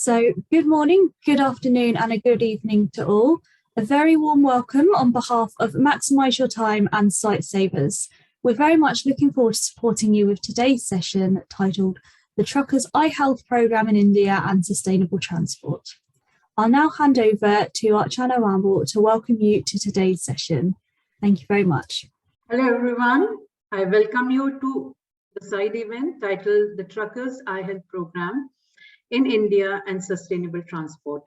So good morning, good afternoon and a good evening to all. A very warm welcome on behalf of Maximise Your Time and Sightsavers. We're very much looking forward to supporting you with today's session titled The Truckers Eye Health Programme in India and Sustainable Transport. I'll now hand over to Archana Ramble to welcome you to today's session. Thank you very much. Hello everyone, I welcome you to the side event titled The Truckers Eye Health Programme in India and Sustainable Transport,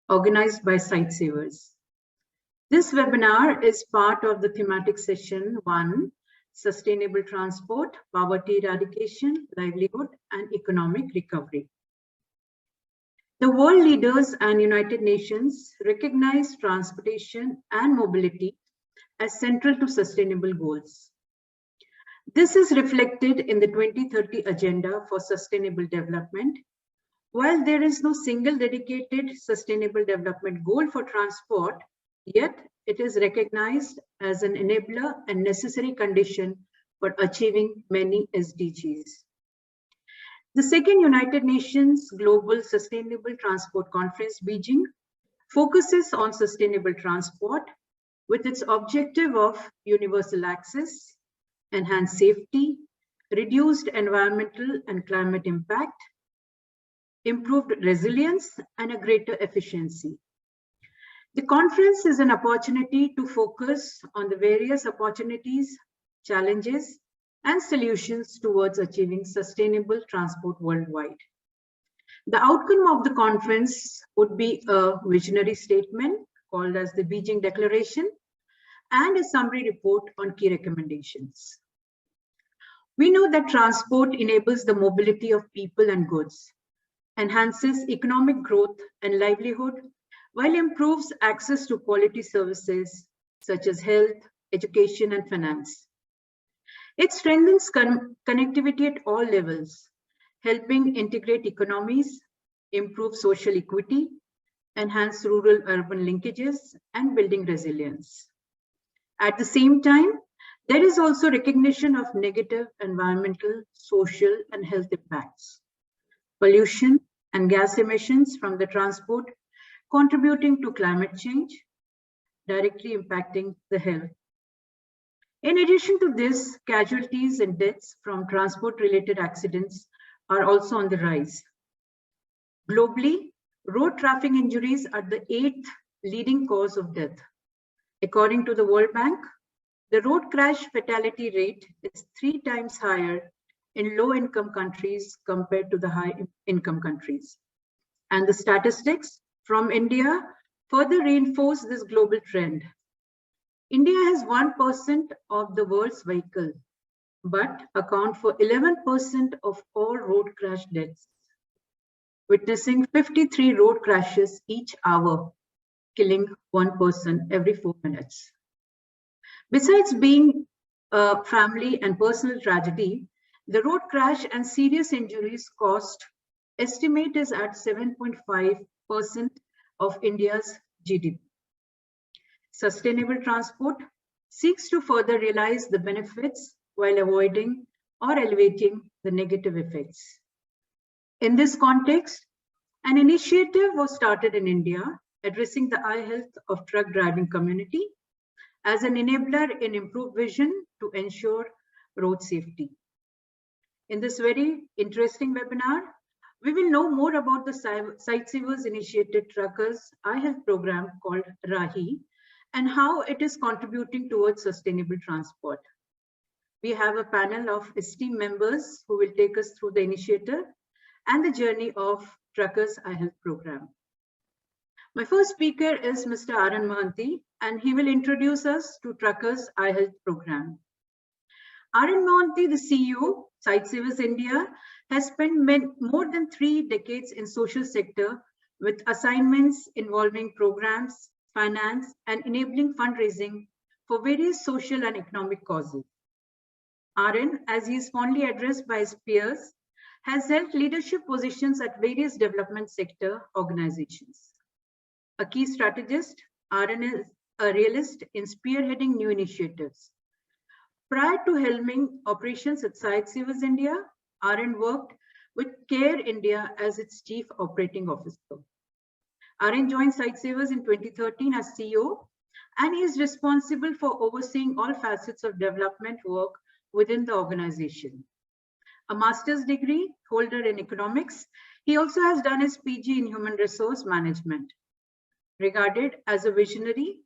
organized by Sightsavers. This webinar is part of the thematic session 1, Sustainable Transport, Poverty Eradication, Livelihood and Economic Recovery. The world leaders and United Nations recognize transportation and mobility as central to sustainable goals. This is reflected in the 2030 Agenda for Sustainable Development. While there is no single dedicated sustainable development goal for transport, yet it is recognized as an enabler and necessary condition for achieving many SDGs. The second United Nations Global Sustainable Transport Conference, Beijing, focuses on sustainable transport with its objective of universal access, enhanced safety, reduced environmental and climate impact, improved resilience, and a greater efficiency. The conference is an opportunity to focus on the various opportunities, challenges, and solutions towards achieving sustainable transport worldwide. The outcome of the conference would be a visionary statement called as the Beijing Declaration and a summary report on key recommendations. We know that transport enables the mobility of people and goods, enhances economic growth and livelihood, while improves access to quality services such as health, education, and finance. It strengthens connectivity at all levels, helping integrate economies, improve social equity, enhance rural-urban linkages, and building resilience. At the same time, there is also recognition of negative environmental, social, and health impacts. Pollution and gas emissions from the transport contributing to climate change, directly impacting the health. In addition to this, casualties and deaths from transport-related accidents are also on the rise. Globally, road traffic injuries are the 8th leading cause of death. According to the World Bank, the road crash fatality rate is 3 times higher in low-income countries compared to the high-income countries. And the statistics from India further reinforce this global trend. India has 1% of the world's vehicle, but account for 11% of all road crash deaths, witnessing 53 road crashes each hour, killing 1 person every 4 minutes. Besides being a family and personal tragedy, the road crash and serious injuries cost estimate is at 7.5% of India's GDP. Sustainable transport seeks to further realize the benefits while avoiding or elevating the negative effects. In this context, an initiative was started in India addressing the eye health of truck driving community as an enabler in improved vision to ensure road safety. In this very interesting webinar, we will know more about the Sightsavers initiated Truckers Eye Health Program called RAHI and how it is contributing towards sustainable transport. We have a panel of esteemed members who will take us through the initiative and the journey of Truckers Eye Health Program. My first speaker is Mr. Arun Mohanty, and he will introduce us to Truckers Eye Health Program. Arun Mohanty, the CEO, Sightsavers India, has spent more than 3 decades in social sector with assignments involving programs, finance, and enabling fundraising for various social and economic causes. Arun, as he is fondly addressed by his peers, has held leadership positions at various development sector organizations. A key strategist, Arun is a realist in spearheading new initiatives. Prior to helming operations at Sightsavers India, Arun worked with CARE India as its Chief Operating Officer. Arun joined Sightsavers in 2013 as CEO, and he is responsible for overseeing all facets of development work within the organization. A master's degree holder in economics, he also has done his PG in human resource management. Regarded as a visionary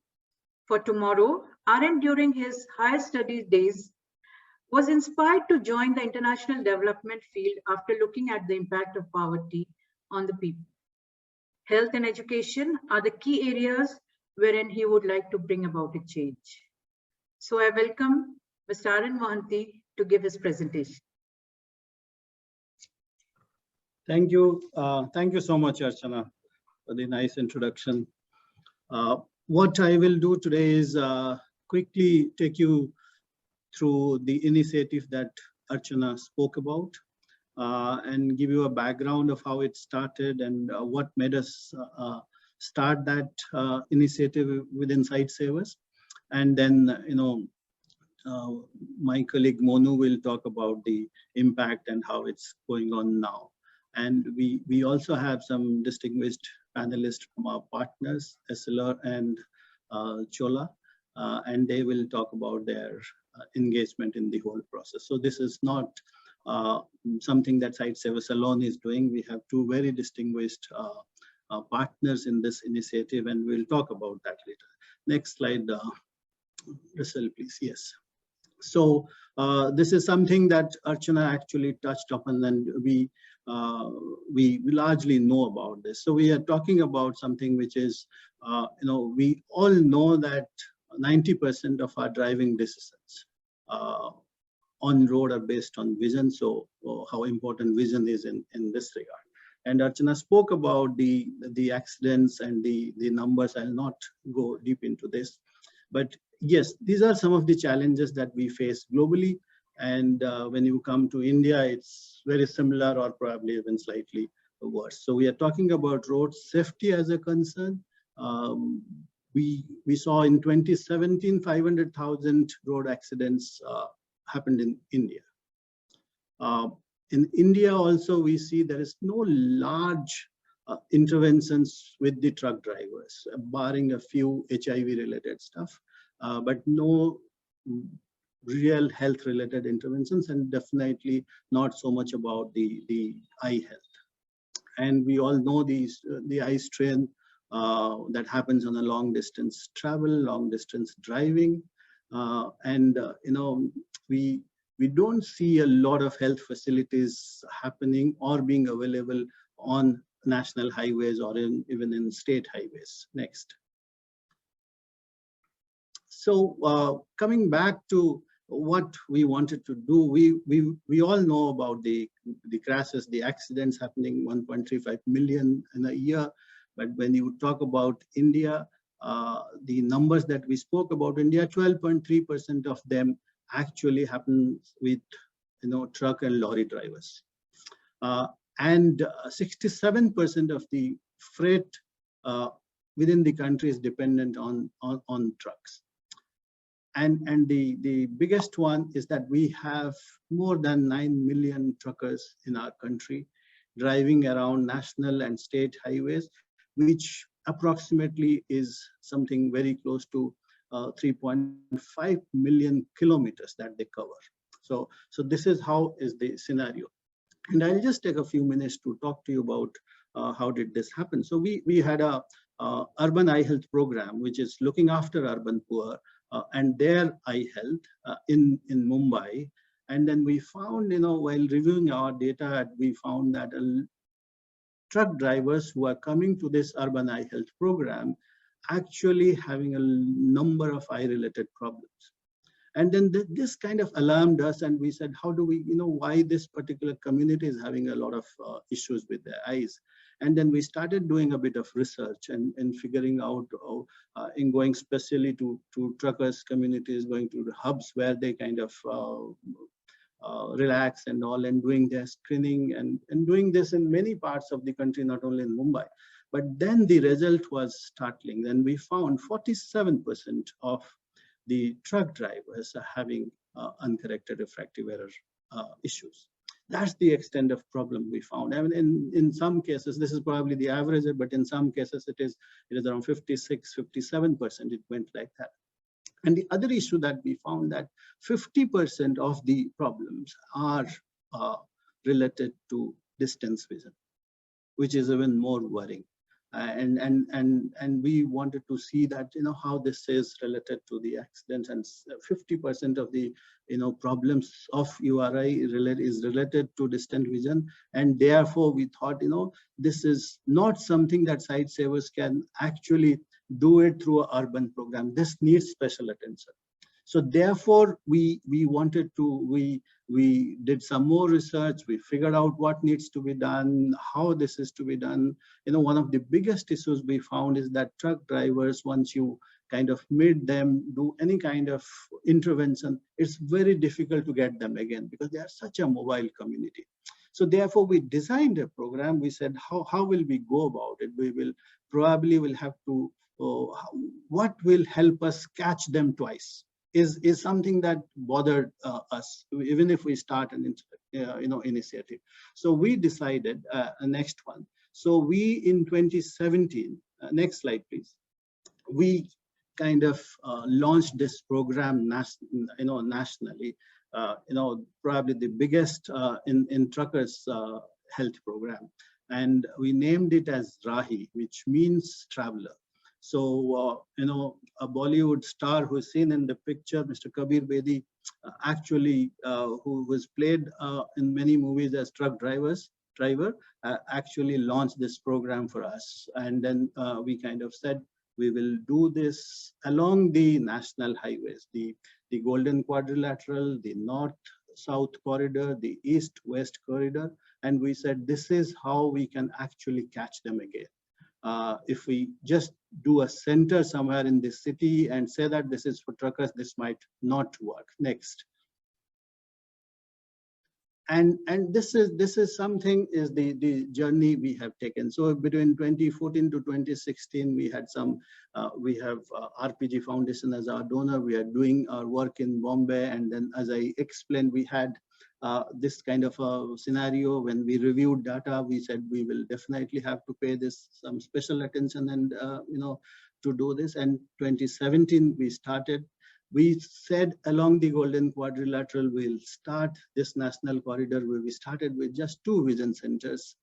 for tomorrow, Arun during his higher studies days was inspired to join the international development field after looking at the impact of poverty on the people. Health and education are the key areas wherein he would like to bring about a change. So I welcome Mr. Arun Mohanty to give his presentation. Thank you. Thank you so much, Archana, for the nice introduction. What I will do today is quickly take you through the initiative that Archana spoke about and give you a background of how it started and what made us start that initiative within Sightsavers. And then, my colleague Monu will talk about the impact and how it's going on now. And we also have some distinguished panelists from our partners, SLR and Chola, and they will talk about their engagement in the whole process. So this is not something that Sightsavers alone is doing. We have two very distinguished partners in this initiative, and we'll talk about that later. Next slide, Russell, please. Yes. So this is something that Archana actually touched upon, and we largely know about this. So we are talking about something which is, we all know that 90% of our driving decisions on road are based on vision. So how important vision is in this regard. And Archana spoke about the accidents and the numbers. I'll not go deep into this, but yes, these are some of the challenges that we face globally. And when you come to India, it's very similar or probably even slightly worse. So we are talking about road safety as a concern. We saw in 2017, 500,000 road accidents happened in India. In India also, we see there is no large interventions with the truck drivers, barring a few HIV-related stuff, but no real health-related interventions, and definitely not so much about the eye health. And we all know the eye strain that happens on a long distance travel, long distance driving, and we don't see a lot of health facilities happening or being available on national highways or even in state highways. Next. So coming back to what we wanted to do, we all know about the crashes, the accidents happening 1.35 million in a year. But when you talk about India, the numbers that we spoke about India, 12.3% of them actually happen with truck and lorry drivers, and 67% of the freight within the country is dependent on trucks. And the biggest one is that we have more than 9 million truckers in our country driving around national and state highways, which approximately is something very close to 3.5 million kilometers that they cover. So this is how is the scenario. And I'll just take a few minutes to talk to you about how did this happen. So we had a urban eye health program, which is looking after urban poor and their eye health in Mumbai. And then we found, while reviewing our data, we found that truck drivers who are coming to this urban eye health program actually having a number of eye-related problems. And then this kind of alarmed us, and we said, how do we, why this particular community is having a lot of issues with their eyes? And then we started doing a bit of research and figuring out, in going specially to truckers communities, going to the hubs where they kind of relax and all, and doing their screening and doing this in many parts of the country, not only in Mumbai. But then the result was startling. Then we found 47% of the truck drivers are having uncorrected refractive error issues. That's the extent of problem we found. I mean, in some cases, this is probably the average, but in some cases it is around 56, 57%. It went like that. And the other issue that we found that 50% of the problems are related to distance vision, which is even more worrying. And we wanted to see that, how this is related to the accidents, and 50% of the, problems of URI is related to distant vision. And therefore we thought, this is not something that Sightsavers can actually do it through an urban program. This needs special attention. So therefore we wanted to, we did some more research, we figured out what needs to be done, how this is to be done. One of the biggest issues we found is that truck drivers, once you kind of made them do any kind of intervention, it's very difficult to get them again because they are such a mobile community. So therefore we designed a program. We said, how will we go about it? We will probably have to, what will help us catch them twice? Is something that bothered us, even if we start an initiative. So we decided next one. So we in 2017, next slide please. We kind of launched this program nationally. Probably the biggest in truckers health program, and we named it as Rahi, which means traveler. So, a Bollywood star who's seen in the picture, Mr. Kabir Bedi, actually, who was played in many movies as truck driver, actually launched this program for us. And then we kind of said, we will do this along the national highways, the Golden Quadrilateral, the North-South corridor, the East-West corridor. And we said, this is how we can actually catch them again. If we just do a center somewhere in this city and say that this is for truckers, this might not work. Next. And this is something is the journey we have taken. So between 2014 to 2016, we had some, we have RPG Foundation as our donor. We are doing our work in Bombay. And then as I explained, we had this kind of a scenario. When we reviewed data, we said we will definitely have to pay this some special attention and to do this. And 2017 we started. We said along the Golden Quadrilateral we'll start this national corridor, where we started with just 2 vision centers.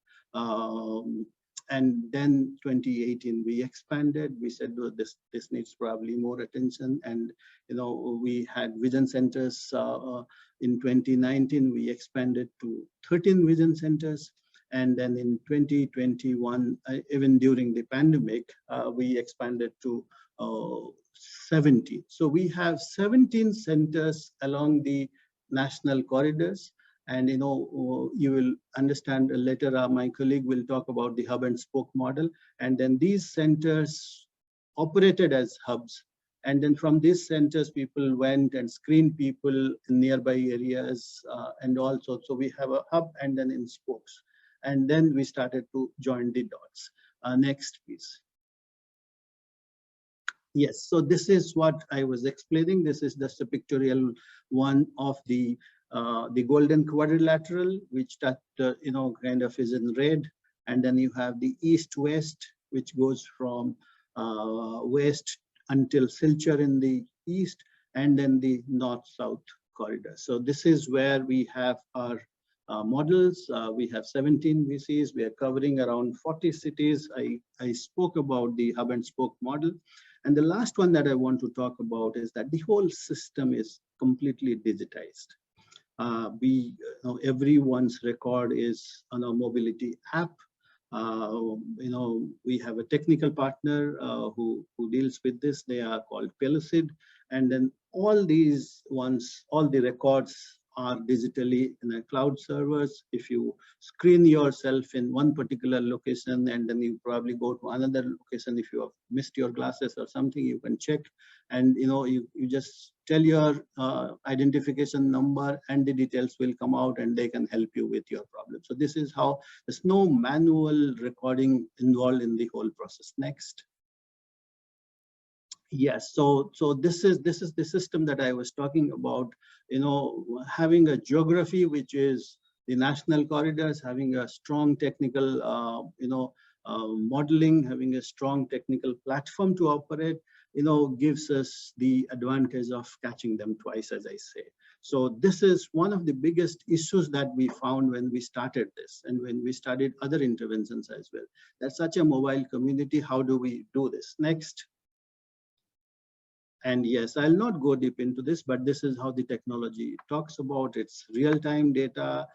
And then 2018 we expanded. We said, oh, this needs probably more attention, and we had vision centers. In 2019 we expanded to 13 vision centers, and then in 2021, even during the pandemic, we expanded to 17. So we have 17 centers along the national corridors. And you will understand later, my colleague will talk about the hub and spoke model. And then these centers operated as hubs. And then from these centers, people went and screened people in nearby areas. And also, so we have a hub and then in spokes. And then we started to join the dots. Next, please. Yes, so this is what I was explaining. This is just a pictorial one of the Golden Quadrilateral, which that kind of is in red, and then you have the east-west, which goes from west until Silchar in the east, and then the north-south corridor. So this is where we have our models. We have 17 VCs. We are covering around 40 cities. I spoke about the hub and spoke model. And the last one that I want to talk about is that the whole system is completely digitized. Everyone's record is on a mobility app. We have a technical partner who deals with this. They are called Pellucid. And then all these ones, all the records are digitally in a cloud servers. If you screen yourself in one particular location and then you probably go to another location, if you have missed your glasses or something, you can check, and you just tell your identification number and the details will come out and they can help you with your problem. So this is how there's no manual recording involved in the whole process. Next. Yes, so this is the system that I was talking about, having a geography which is the national corridors, having a strong technical, modeling, having a strong technical platform to operate, gives us the advantage of catching them twice, as I say. So this is one of the biggest issues that we found when we started this and when we started other interventions as well. That's such a mobile community. How do we do this? Next. And yes, I'll not go deep into this, but this is how the technology talks about. It's real-time data.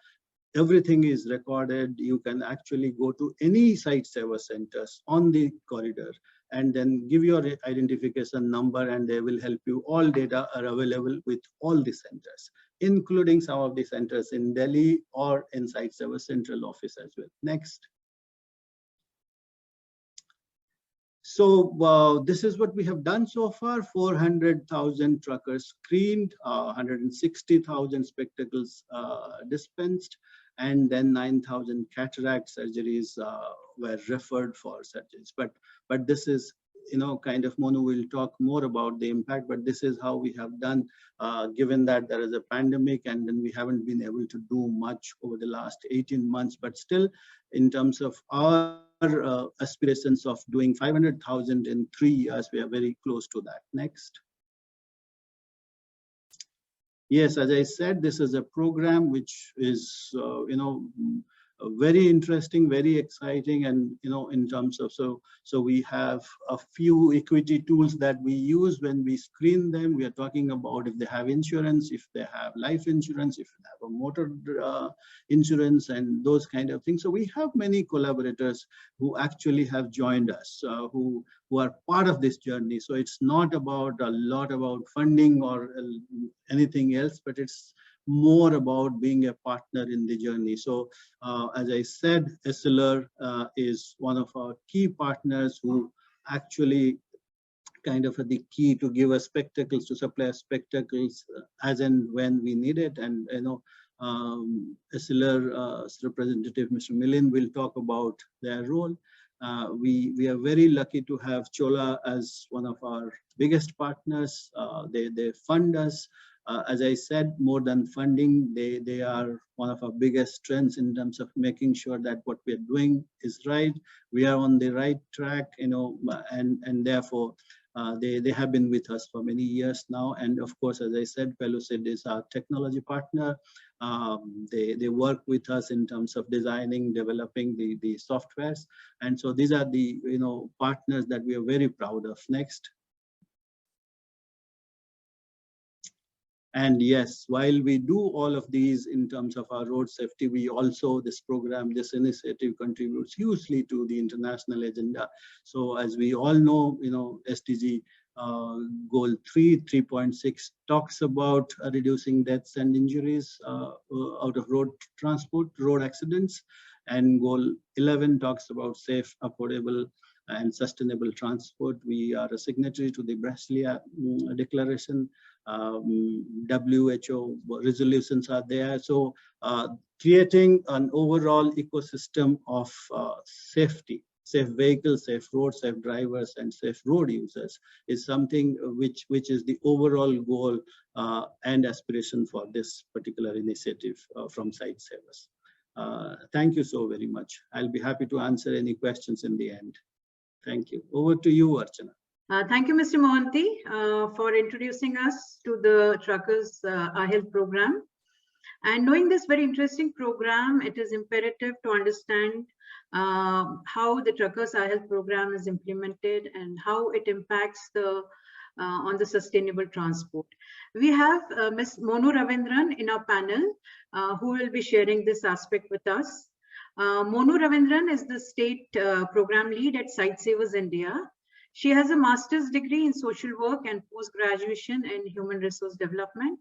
Everything is recorded. You can actually go to any site saver centers on the corridor and then give your identification number, and they will help you. All data are available with all the centers, including some of the centers in Delhi or in site saver central office as well. Next. So this is what we have done so far. 400,000 truckers screened, 160,000 spectacles dispensed, and then 9,000 cataract surgeries were referred for surgeries. But this is, kind of Monu will talk more about the impact, but this is how we have done, given that there is a pandemic and then we haven't been able to do much over the last 18 months, but still in terms of our aspirations of doing 500,000 in 3 years, we are very close to that. Next. Yes, as I said, this is a program which is, very interesting, very exciting, and in terms of so we have a few equity tools that we use when we screen them. We are talking about if they have insurance, if they have life insurance, if they have a motor insurance, and those kind of things. So we have many collaborators who actually have joined us, who are part of this journey. So it's not about a lot about funding or anything else, but it's more about being a partner in the journey. So as I said, Essilor is one of our key partners who actually kind of the key to give us spectacles, to supply us spectacles as and when we need it. And Essilor's representative, Mr. Milind, will talk about their role. We are very lucky to have Chola as one of our biggest partners. They fund us. As I said, more than funding, they are one of our biggest strengths in terms of making sure that what we're doing is right. We are on the right track, and therefore they have been with us for many years now. And of course, as I said, Pellucid is our technology partner. They work with us in terms of designing, developing the softwares. And so these are the partners that we are very proud of. Next. And yes, while we do all of these in terms of our road safety, we also, this program, this initiative contributes hugely to the international agenda. So as we all know, SDG goal 3.6 talks about reducing deaths and injuries out of road transport, road accidents. And goal 11 talks about safe, affordable, and sustainable transport. We are a signatory to the Brasilia Declaration. WHO resolutions are there. So creating an overall ecosystem of safety, safe vehicles, safe roads, safe drivers, and safe road users is something which is the overall goal and aspiration for this particular initiative from Site Savers. Thank you so very much. I'll be happy to answer any questions in the end. Thank you. Over to you, Archana. Thank you, Mr. Mohanty, for introducing us to the Truckers iHealth program. And knowing this very interesting program, it is imperative to understand how the Truckers iHealth program is implemented and how it impacts on the sustainable transport. We have Ms. Monu Ravindran in our panel, who will be sharing this aspect with us. Monu Ravindran is the state program lead at Site Savers India. She has a master's degree in social work and post-graduation in human resource development.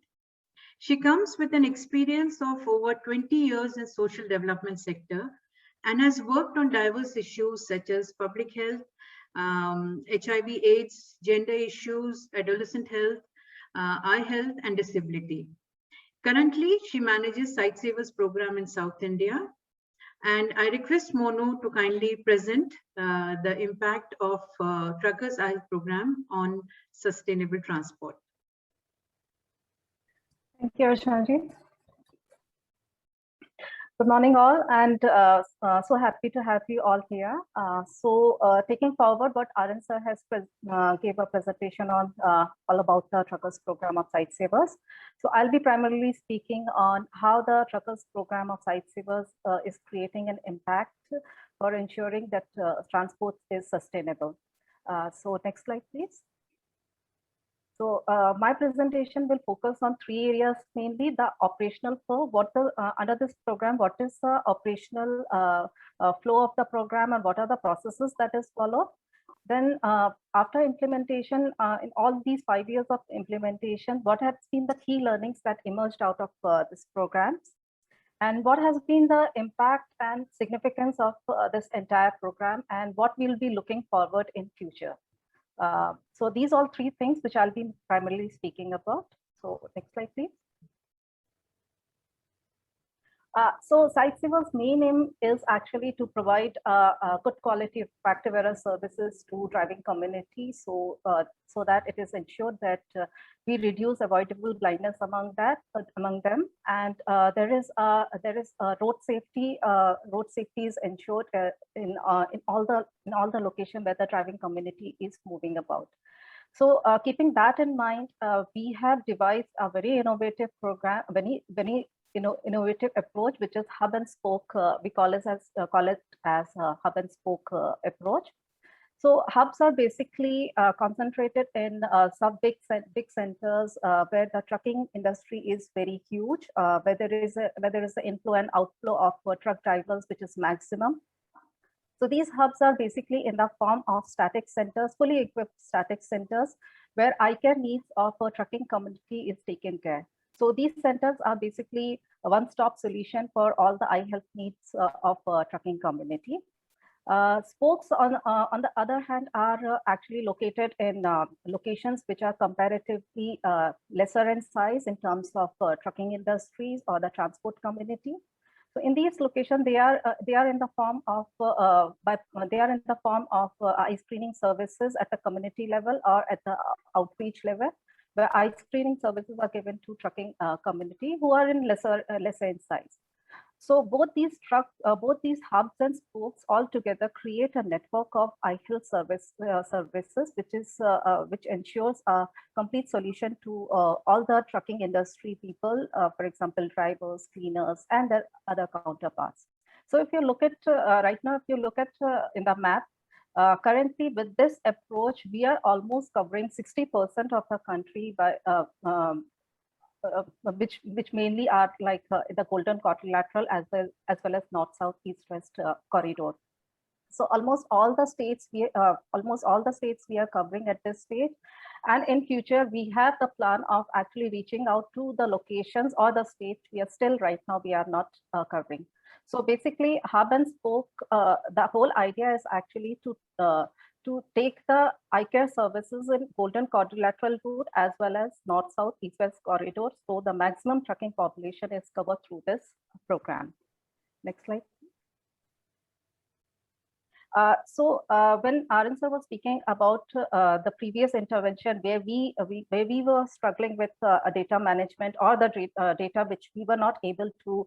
She comes with an experience of over 20 years in social development sector and has worked on diverse issues such as public health, HIV/AIDS, gender issues, adolescent health, eye health, and disability. Currently, she manages Site Savers program in South India. And I request Monu to kindly present the impact of Truckers iHealth program on sustainable transport. Thank you, Archana ji. Good morning, all, and so happy to have you all here. Taking forward what Arun sir has gave a presentation on all about the Truckers Program of Sightsavers. So I'll be primarily speaking on how the Truckers Program of Sightsavers is creating an impact for ensuring that transport is sustainable. So next slide, please. So my presentation will focus on three areas, mainly the operational flow. Under this program, what is the operational flow of the program and what are the processes that is followed? Then after implementation, in all these 5 years of implementation, what have been the key learnings that emerged out of this program? And what has been the impact and significance of this entire program, and what we'll be looking forward in future? So these are three things which I'll be primarily speaking about. So next slide, please. So Sightsavers' main aim is actually to provide good quality refractive error services to driving community, so that it is ensured that we reduce avoidable blindness among them, and there is road safety. Road safety is ensured in all the location where the driving community is moving about. So keeping that in mind, we have devised a very innovative program, very innovative approach, which is hub and spoke. We call it as hub and spoke approach. So hubs are basically concentrated in big centers where the trucking industry is very huge, where there is the inflow and outflow of truck drivers, which is maximum. So these hubs are basically in the form of static centers, fully equipped static centers, where eye care needs of a trucking community is taken care. So these centers are basically a one-stop solution for all the eye health needs of a trucking community. Spokes, on the other hand, are actually located in locations which are comparatively lesser in size in terms of trucking industries or the transport community. So in these locations, they are in the form of eye screening services at the community level or at the outreach level, where eye screening services are given to trucking community who are in lesser in size. So both these hubs and spokes all together create a network of eye health services, which ensures a complete solution to all the trucking industry people, for example, drivers, cleaners, and their other counterparts. So if you look at right now, if you look at in the map, currently with this approach, we are almost covering 60% of the country by which mainly are like the Golden Quadrilateral as well as North, South, East, West corridor. So almost all the states we are covering at this stage, and in future we have the plan of actually reaching out to the locations or the states we are still right now we are not covering. So basically, hub and spoke, the whole idea is actually to take the eye care services in Golden Quadrilateral route as well as North, South, East, West corridor. So the maximum trucking population is covered through this program. Next slide. When Arun sir was speaking about the previous intervention where we were struggling with data management or the data which we were not able to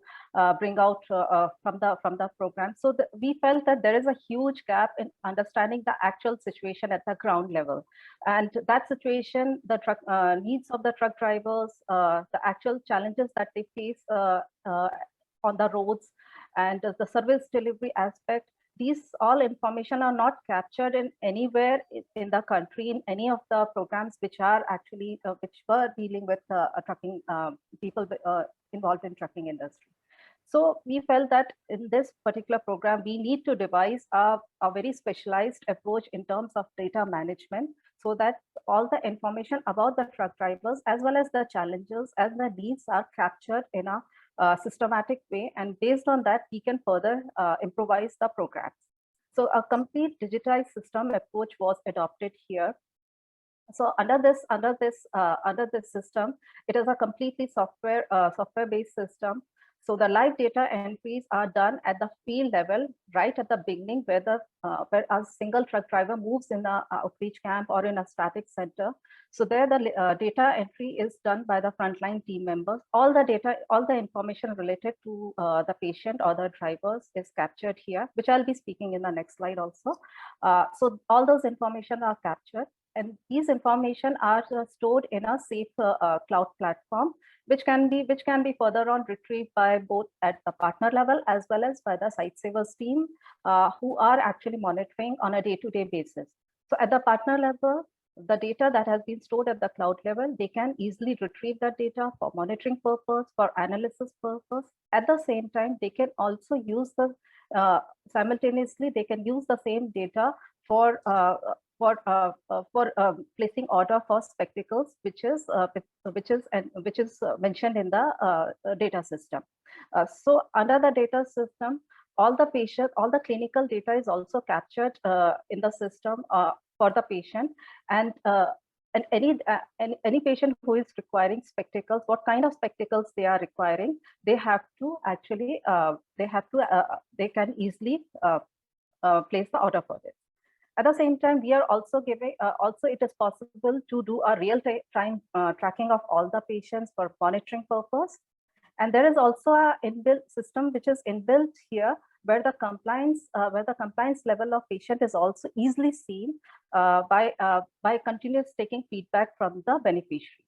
bring out from the program, so we felt that there is a huge gap in understanding the actual situation at the ground level, and that situation, the truck needs of the truck drivers, the actual challenges that they face on the roads, and the service delivery aspect. These all information are not captured in anywhere in the country in any of the programs which are actually which were dealing with trucking people involved in trucking industry. So we felt that in this particular program, we need to devise a very specialized approach in terms of data management, so that all the information about the truck drivers as well as the challenges and the needs are captured in a systematic way, and based on that we can further improvise the programs. So a complete digitized system approach was adopted here. So under this system, it is a completely software based system. So the live data entries are done at the field level, right at the beginning, where a single truck driver moves in a outreach camp or in a static center. So there the data entry is done by the frontline team members. All the data, all the information related to the patient or the drivers is captured here, which I'll be speaking in the next slide also. So all those information are captured, and these information are stored in a safe cloud platform, which can be further on retrieved by both at the partner level as well as by the SiteSavers team, who are actually monitoring on a day-to-day basis. So at the partner level, the data that has been stored at the cloud level, they can easily retrieve that data for monitoring purpose, for analysis purpose. At the same time, they can also use the simultaneously, they can use the same data for placing order for spectacles, which is mentioned in the data system. So under the data system, all the clinical data is also captured in the system for the patient, and any patient who is requiring spectacles, what kind of spectacles they are requiring, they have to actually they can easily place the order for this. At the same time, we are also giving, also it is possible to do a real-time tracking of all the patients for monitoring purpose. And there is also a inbuilt system which is inbuilt here, where the compliance level of patient is also easily seen by continuous taking feedback from the beneficiary.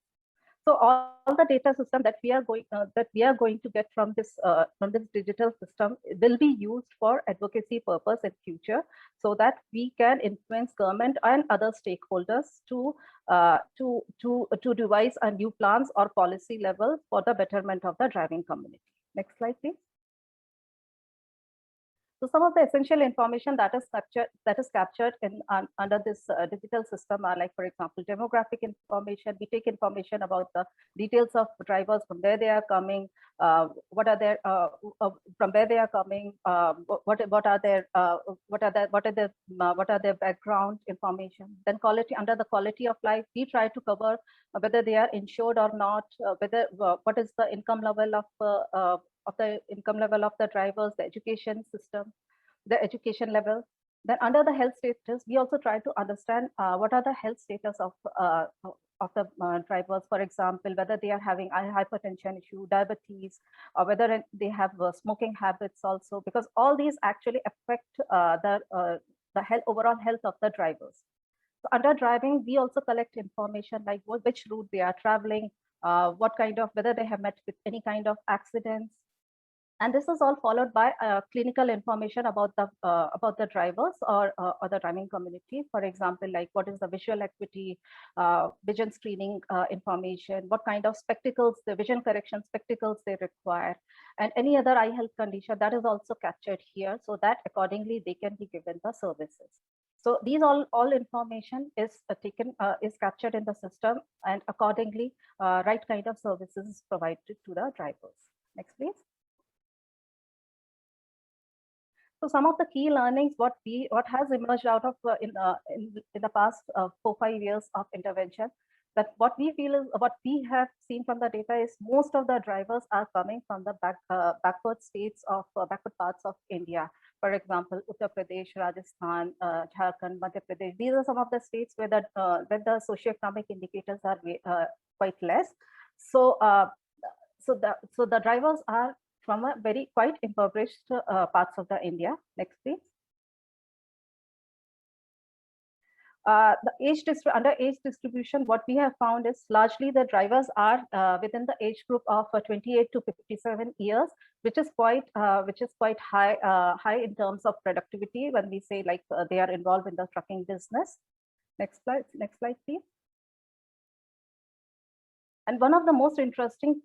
So all the data system that we are going to get from this digital system will be used for advocacy purpose in future, so that we can influence government and other stakeholders to devise a new plans or policy level for the betterment of the driving community. Next slide, please. So some of the essential information that is captured in under this digital system are, like, for example, demographic information. We take information about the details of drivers, from where they are coming, what are their from where they are coming, what are their background information. Then under the quality of life, we try to cover whether they are insured or not, what is the income level of the drivers, the education system, the education level. Then under the health status, we also try to understand what are the health status of the drivers. For example, whether they are having a hypertension issue, diabetes, or whether they have smoking habits also, because all these actually affect the overall health of the drivers. So under driving, we also collect information like which route they are traveling, whether they have met with any kind of accidents. And this is all followed by clinical information about the drivers or the driving community. For example, like what is the visual acuity, vision screening information, what kind of spectacles, the vision correction spectacles they require, and any other eye health condition that is also captured here, so that accordingly they can be given the services. So these all information is captured in the system, and accordingly, right kind of services is provided to the drivers. Next, please. So some of the key learnings, what has emerged out of in the past 4-5 years of intervention, that what we feel is, what we have seen from the data is, most of the drivers are coming from the backward parts of India. For example, Uttar Pradesh, Rajasthan, Jharkhand, Madhya Pradesh. These are some of the states where the socioeconomic indicators are quite less. So the drivers are from a quite impoverished parts of the India. Next, please. Under age distribution, what we have found is largely the drivers are within the age group of 28 to 57 years, which is quite high in terms of productivity when we say, like, they are involved in the trucking business. Next slide, please. And one of the most interesting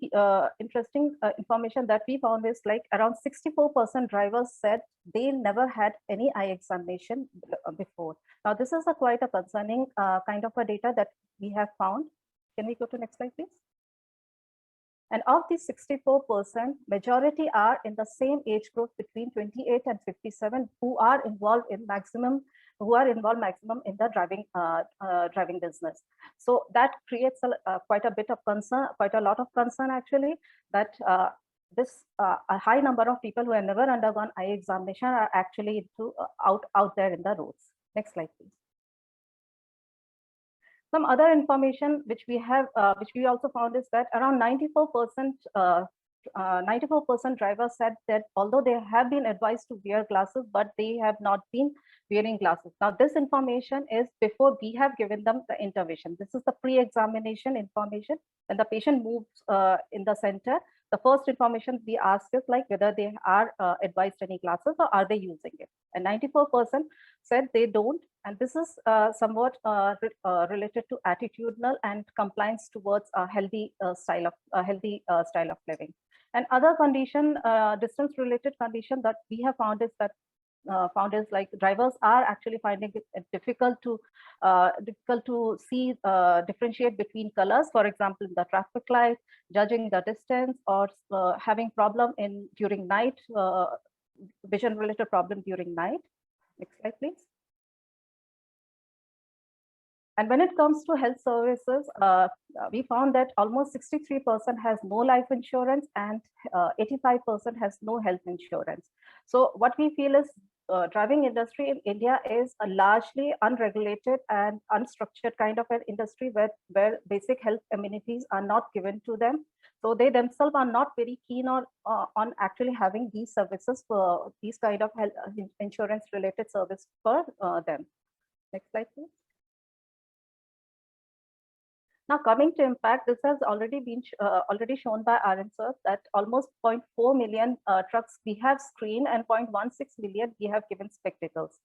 information that we found is, like, around 64% drivers said they never had any eye examination before. Now, this is quite a concerning kind of a data that we have found. Can we go to next slide, please? And of these 64%, majority are in the same age group between 28 and 57, who are involved maximum in the driving business. So that creates quite a lot of concern actually, that this a high number of people who have never undergone eye examination are actually out there in the roads. Next slide, please. Some other information which we have, which we also found, is that around 94% drivers said that although they have been advised to wear glasses, but they have not been wearing glasses. Now, this information is before we have given them the intervention. This is the pre-examination information. When the patient moves in the center, the first information we ask is like whether they are advised any glasses or are they using it. And 94% said they don't. And this is somewhat related to attitudinal and compliance towards a healthy style of living. And other condition, distance-related condition that we have found is that like drivers are actually finding it difficult to see differentiate between colors. For example, in the traffic light, judging the distance, or having problem during night, vision-related problem during night. Next slide, please. And when it comes to health services, we found that almost 63% has no life insurance and 85% has no health insurance. So what we feel is driving industry in India is a largely unregulated and unstructured kind of an industry where basic health amenities are not given to them. So they themselves are not very keen on actually having these services, for these kind of health insurance related service for them. Next slide, please. Now, coming to impact, this has already been shown by RM sir that almost 0.4 million trucks we have screened and 0.16 million we have given spectacles.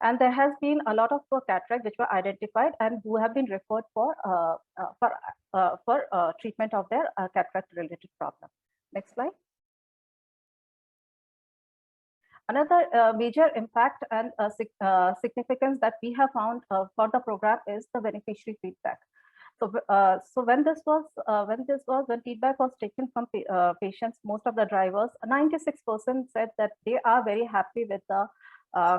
And there has been a lot of cataract which were identified and who have been referred for treatment of their cataract related problem. Next slide. Another major impact and significance that we have found for the program is the beneficiary feedback. So when feedback was taken from patients, most of the drivers, 96% said that they are very happy with the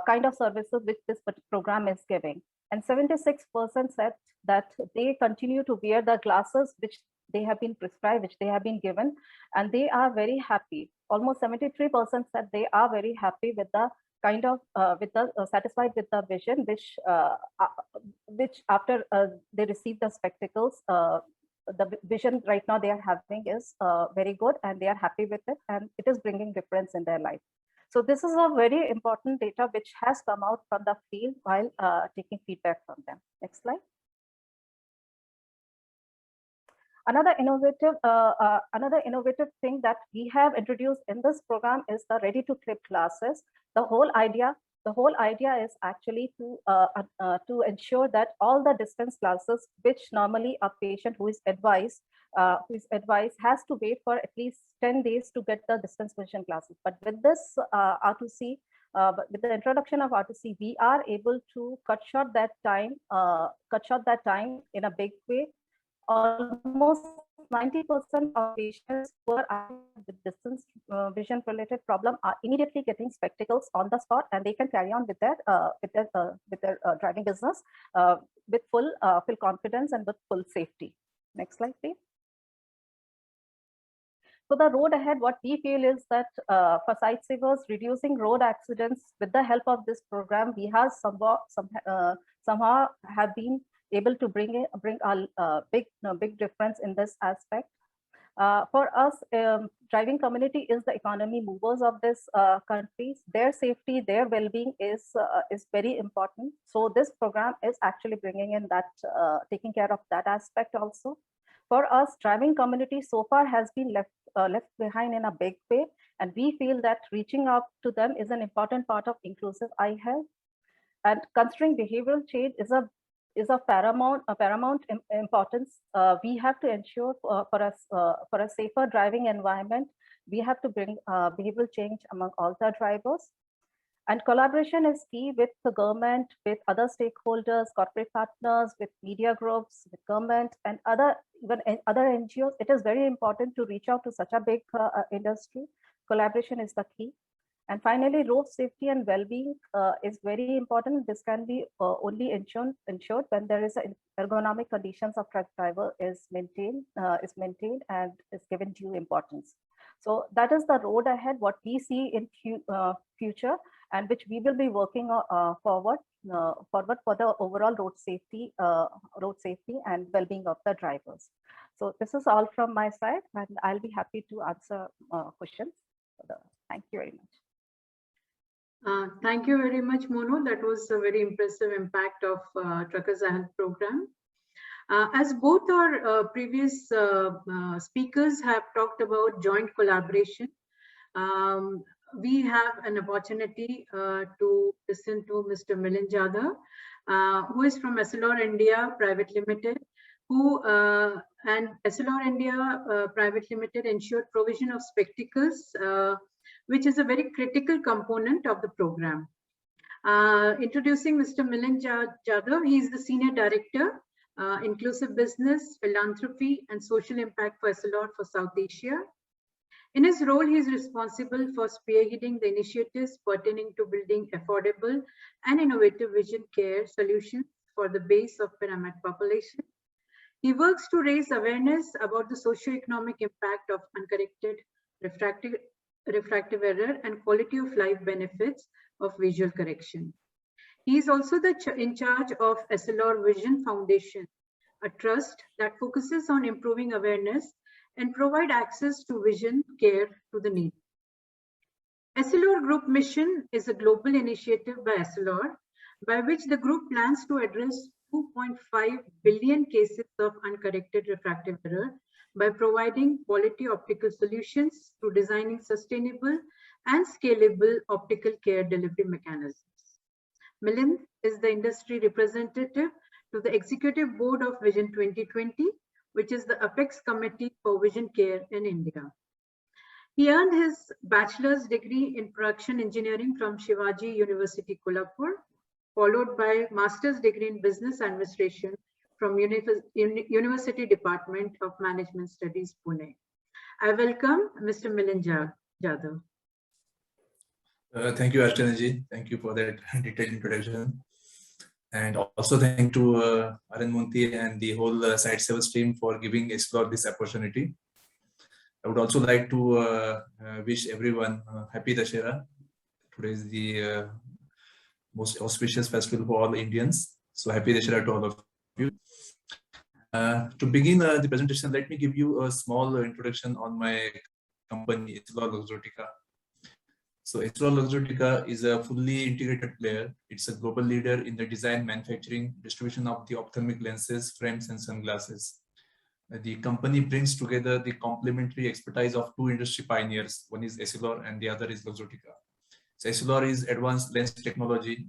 kind of services which this program is giving. And 76% said that they continue to wear the glasses which they have been prescribed, which they have been given, and they are very happy. Almost 73% said they are very happy with the kind of satisfied with the vision, which after they receive the spectacles, the vision right now they are having is very good, and they are happy with it, and it is bringing difference in their life. So this is a very important data which has come out from the field while taking feedback from them. Next slide. Another innovative thing that we have introduced in this program is the ready-to-clip glasses. The whole idea is actually to ensure that all the distance glasses, which normally a patient who is advised has to wait for at least 10 days to get the distance vision glasses. But with this R2C, with the introduction of R2C, we are able to cut short that time in a big way. Almost 90% of patients who are with distance vision related problem are immediately getting spectacles on the spot, and they can carry on with their driving business with full confidence and with full safety. Next slide, please. So the road ahead, what we feel is that for Sightsavers, reducing road accidents with the help of this program, we have somehow have been able to bring a big difference in this aspect. For us, driving community is the economy movers of this country. Their safety, their well-being is very important. So this program is actually bringing in that, taking care of that aspect also. For us, driving community so far has been left behind in a big way, and we feel that reaching out to them is an important part of inclusive eye health. And considering behavioral change is a paramount importance. We have to ensure for a safer driving environment, we have to bring behavioral change among all the drivers. And collaboration is key with the government, with other stakeholders, corporate partners, with media groups, with government, and other NGOs. It is very important to reach out to such a big industry. Collaboration is the key. And finally, road safety and well-being is very important. This can be only ensured when there is ergonomic conditions of truck driver is maintained and is given due importance. So that is the road ahead, what we see in future, and which we will be working forward for the overall road safety and well-being of the drivers. So this is all from my side, and I'll be happy to answer questions. Thank you very much. Thank you very much, Monu. That was a very impressive impact of Truckers Ahead program. As both our previous speakers have talked about joint collaboration, we have an opportunity to listen to Mr. Milind Jadhav, who is from Essilor India Private Limited, and Essilor India Private Limited ensured provision of spectacles, which is a very critical component of the program. Introducing Mr. Milind Jadhav, he is the Senior Director, Inclusive Business, Philanthropy and Social Impact for Essilor for South Asia. In his role, he is responsible for spearheading the initiatives pertaining to building affordable and innovative vision care solutions for the base of pyramid population. He works to raise awareness about the socio-economic impact of uncorrected refractive error and quality of life benefits of visual correction. He is also in charge of Essilor Vision Foundation, a trust that focuses on improving awareness and provide access to vision care to the needy. Essilor Group Mission is a global initiative by Essilor, by which the group plans to address 2.5 billion cases of uncorrected refractive error by providing quality optical solutions through designing sustainable and scalable optical care delivery mechanisms. Milind is the industry representative to the Executive Board of Vision 2020, which is the apex committee for vision care in India. He earned his bachelor's degree in production engineering from Shivaji University, Kolhapur, followed by master's degree in business administration from University Department of Management Studies, Pune. I welcome Mr. Milind Jadhav. Thank you, Archana ji. Thank you for that detailed introduction. And also thank to Arun Munti and the whole Sightsavers team for giving Essilor this opportunity. I would also like to wish everyone happy Dussehra. Today is the most auspicious festival for all Indians. So happy Dussehra to all of you. To begin the presentation, let me give you a small introduction on my company, Essilor Luxottica. So Essilor Luxottica is a fully integrated player. It's a global leader in the design, manufacturing, distribution of the ophthalmic lenses, frames, and sunglasses. The company brings together the complementary expertise of two industry pioneers. One is Essilor and the other is Luxottica. So Essilor is advanced lens technology,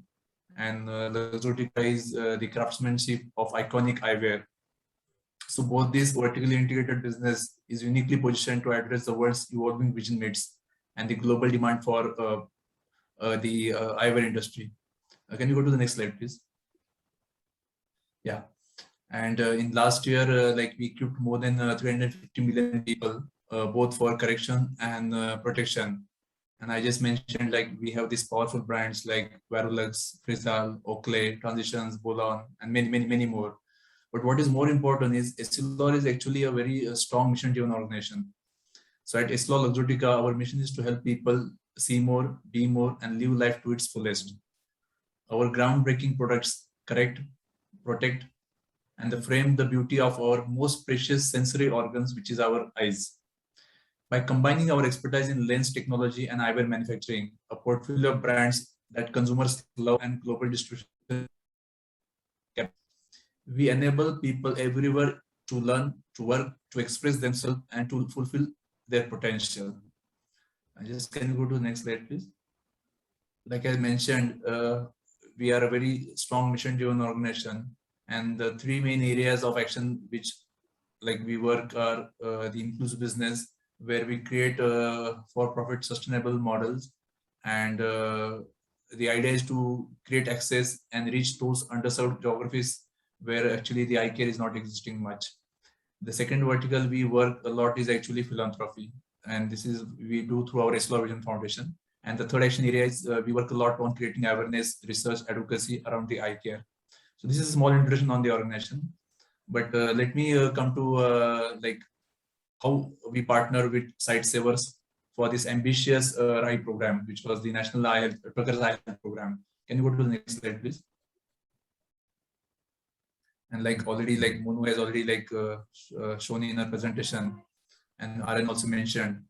and Luxottica is the craftsmanship of iconic eyewear. So both this vertically integrated business is uniquely positioned to address the world's evolving vision needs and the global demand for the eyewear industry. Can you go to the next slide, please? Yeah. And in last year, like we equipped more than 350 million people, both for correction and protection. And I just mentioned, like, we have these powerful brands like Varilux, Crizal, Oakley, Transitions, Bolon, and many more. But what is more important is Essilor is actually a very strong mission-driven organization. So at Essilor Luxottica, our mission is to help people see more, be more, and live life to its fullest. Our groundbreaking products correct, protect, and frame the beauty of our most precious sensory organs, which is our eyes. By combining our expertise in lens technology and eyewear manufacturing, a portfolio of brands that consumers love and global distribution, we enable people everywhere to learn, to work, to express themselves, and to fulfill their potential. Can you go to the next slide, please? Like I mentioned, we are a very strong mission-driven organization, and the three main areas of action which we work are the inclusive business, where we create for-profit sustainable models, and the idea is to create access and reach those underserved geographies where actually the eye care is not existing much. The second vertical we work a lot is actually philanthropy, and this is we do through our Essilor Vision Foundation. And the third action area is we work a lot on creating awareness, research, advocacy around the eye care. So this is a small introduction on the organization, but let me come to how we partner with Sightsavers for this ambitious RIE program, which was the National Truckers Eye Health Program. Can you go to the next slide, please? And like already, like Monu has already shown in her presentation, and Aaron also mentioned,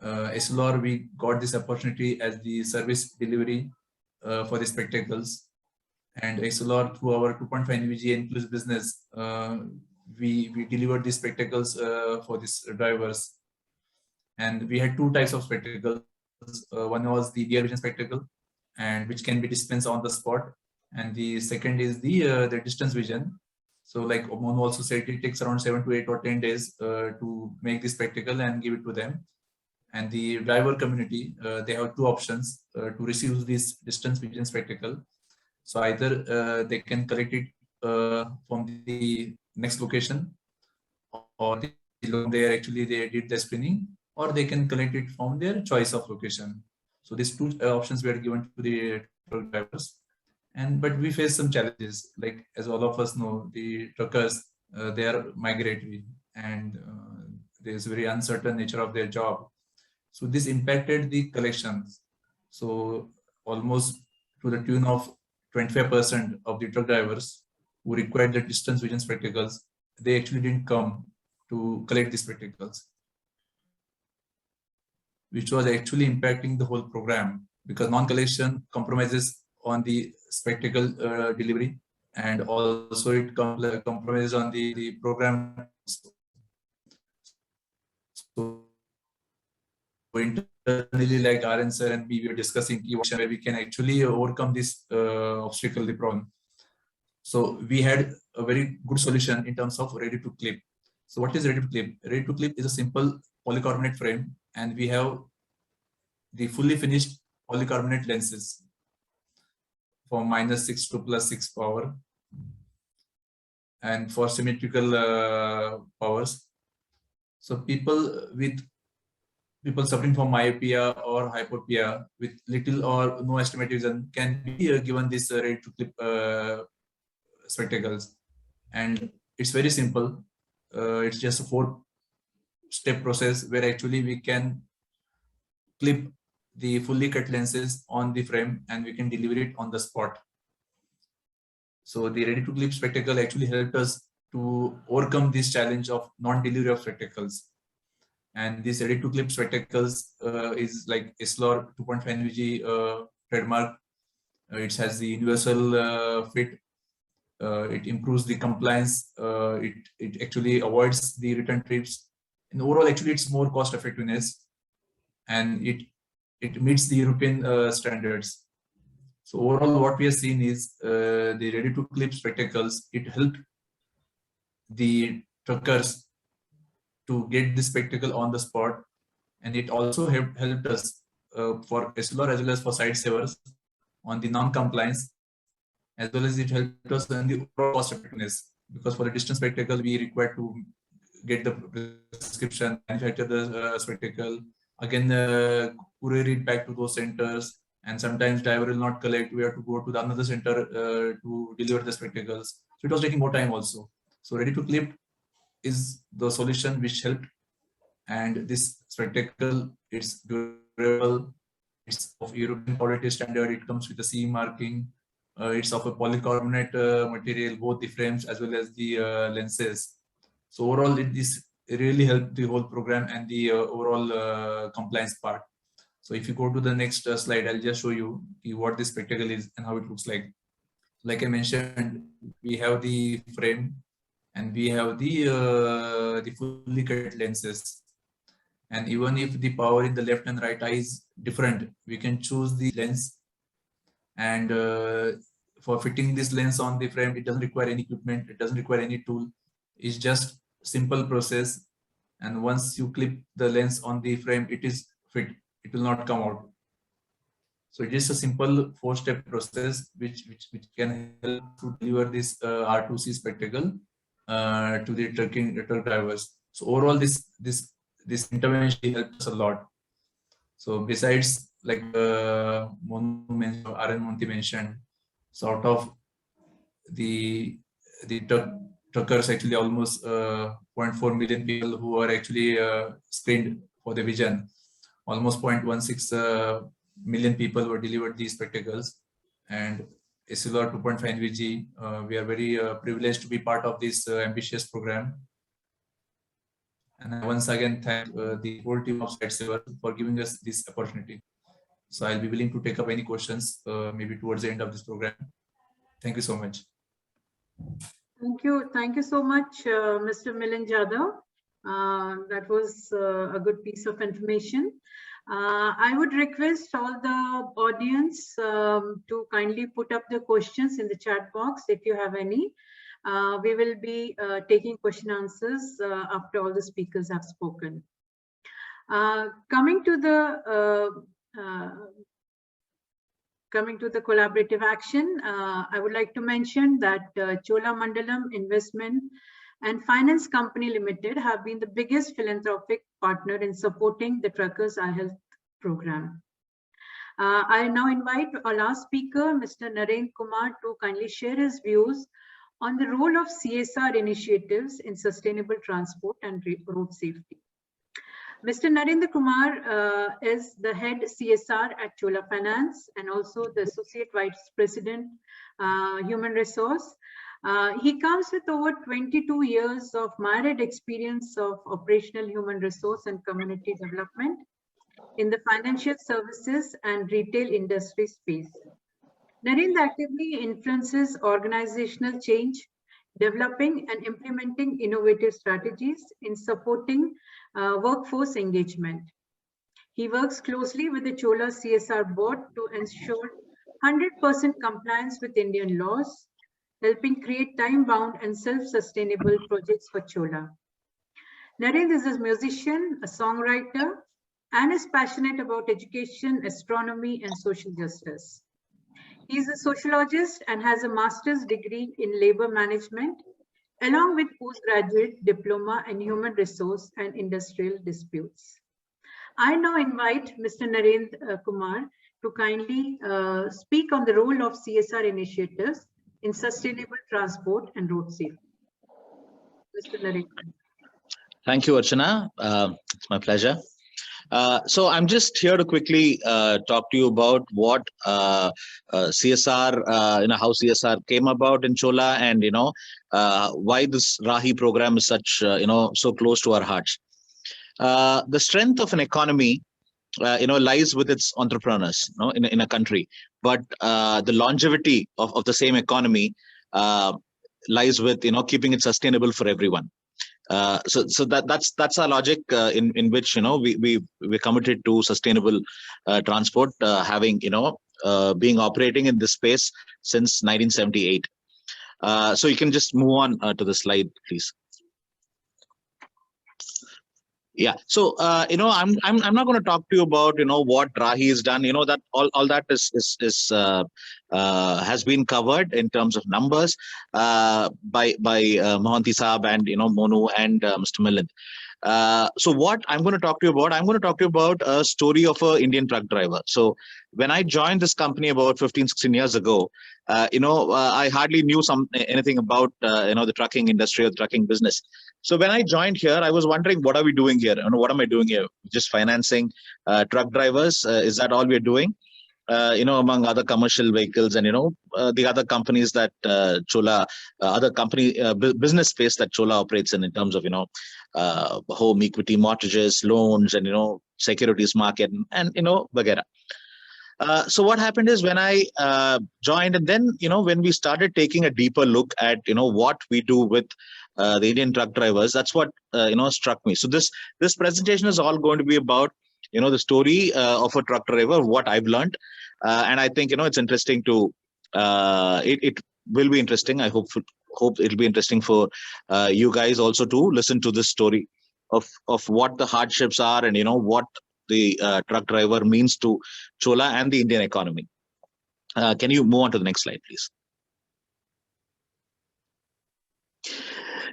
Essilor, we got this opportunity as the service delivery for the spectacles. And Essilor, through our 2.5 NVG inclusive business, we delivered these spectacles for these drivers. And we had two types of spectacles. One was the near vision spectacle, and which can be dispensed on the spot. And the second is the distance vision. So like Monu also said, it takes around 7 to 8 or 10 days to make this spectacle and give it to them. And the driver community, they have two options to receive this distance vision spectacle. So either they can collect it from the next location, or there actually they did the screening, or they can collect it from their choice of location. So these two options were given to the truck drivers. But we face some challenges, like as all of us know, the truckers, they are migratory, and there's very uncertain nature of their job. So this impacted the collections. So almost to the tune of 25% of the truck drivers who required the distance vision spectacles, they actually didn't come to collect the spectacles, which was actually impacting the whole program, because non-collection compromises on the spectacle delivery, and also it compromises on the program. So internally, like Aaron sir and we were discussing where we can actually overcome this obstacle, the problem. So we had a very good solution in terms of ready to clip. So what is ready to clip? Ready to clip is a simple polycarbonate frame, and we have the fully finished polycarbonate lenses for -6 to +6 power, and for symmetrical powers. So people suffering from myopia or hypopia with little or no astigmatism can be given this ready to clip spectacles. And it's very simple. It's just a 4-step process where actually we can clip the fully cut lenses on the frame, and we can deliver it on the spot. So the ready to clip spectacle actually helped us to overcome this challenge of non-delivery of spectacles. And this ready to clip spectacles is like Essilor 2.5 NVG trademark. It has the universal fit. It improves the compliance. It actually avoids the return trips. And overall, actually, it's more cost effectiveness, and it meets the European standards. So overall, what we have seen is the ready to clip spectacles. It helped the truckers to get the spectacle on the spot, and it also helped us for Essilor as well as for site savers on the non-compliance, as well as it helped us in the overall cost effectiveness, because for the distance spectacle we required to get the prescription, manufacture the spectacle, again courier it back to those centers, and sometimes driver will not collect. We have to go to the another center to deliver the spectacles. So it was taking more time also. So ready to clip is the solution which helped. And this spectacle, it's durable, it's of European quality standard, it comes with the CE marking, it's of a polycarbonate material, both the frames as well as the lenses. So overall, this really helped the whole program and the overall compliance part. So if you go to the next slide, I'll just show you what this spectacle is and how it looks like. Like I mentioned, we have the frame and we have the fully cut lenses. And even if the power in the left and right eye is different, we can choose the lens. And for fitting this lens on the frame, it doesn't require any equipment, it doesn't require any tool. It's just simple process. And once you clip the lens on the frame, it is fit, it will not come out. So it is a simple 4-step process which can help to deliver this R2C spectacle to the truck drivers. So overall, this intervention helps us a lot. So besides, like Aaron Monti mentioned, sort of the truckers, actually almost 0.4 million people who are actually screened for the vision. almost 0.16 million people were delivered these spectacles. And Essilor 2.5 NVG, we are very privileged to be part of this ambitious program. And I once again thank the whole team of Sightsaver for giving us this opportunity. So I'll be willing to take up any questions maybe towards the end of this program. Thank you so much. Thank you. Thank you so much, Mr. Milind Jadhav. That was a good piece of information. I would request all the audience to kindly put up the questions in the chat box if you have any. We will be taking question answers after all the speakers have spoken. Coming to the collaborative action, I would like to mention that Cholamandalam Investment and Finance Company Limited have been the biggest philanthropic partner in supporting the Truckers Eye Health program. I now invite our last speaker, Mr. Narendra Kumar, to kindly share his views on the role of CSR initiatives in sustainable transport and road safety. Mr. Narendra Kumar is the head CSR at Chola Finance and also the Associate Vice President, Human Resource. He comes with over 22 years of myriad experience of operational human resource and community development in the financial services and retail industry space. Narendra actively influences organizational change, developing and implementing innovative strategies in supporting workforce engagement. He works closely with the Chola CSR board to ensure 100% compliance with Indian laws, helping create time-bound and self-sustainable projects for Chola. Narendra is a musician, a songwriter, and is passionate about education, astronomy, and social justice. He is a sociologist and has a master's degree in labor management, along with postgraduate diploma in human resource and industrial disputes. I now invite Mr. Narendra Kumar to kindly speak on the role of CSR initiatives in sustainable transport and road safety. Mr. Narendra. Thank you, Archana. It's my pleasure. So I'm just here to quickly talk to you about what CSR, how CSR came about in Chola, and why this Rahi program is such so close to our hearts. The strength of an economy, lies with its entrepreneurs, in a country, but the longevity of the same economy lies with keeping it sustainable for everyone. So that's our logic in which we're committed to sustainable transport, having being operating in this space since 1978. So you can just move on to the slide, please. Yeah, so I'm not going to talk to you about what Rahi has done. That all that is has been covered in terms of numbers by Mohanty Saab and Monu and Mr. Milind. So what I'm going to talk to you about, a story of an Indian truck driver. So when I joined this company about 15-16 years ago, I hardly knew anything about the trucking industry or the trucking business. So when I joined here, I was wondering, what are we doing here? What am I doing here? Just financing truck drivers? Is that all we're doing? Among other commercial vehicles and the other companies that Chola, other company business space that Chola operates in terms of home equity mortgages, loans, and securities market, and vagera. So what happened is, when I joined, and then when we started taking a deeper look at what we do with the Indian truck drivers, that's what struck me. So this presentation is all going to be about the story of a truck driver, what I've learned, and I think it's interesting to it will be interesting. I hope it'll be interesting for you guys also to listen to this story of what the hardships are and what the truck driver means to Chola and the Indian economy. Can you move on to the next slide, please?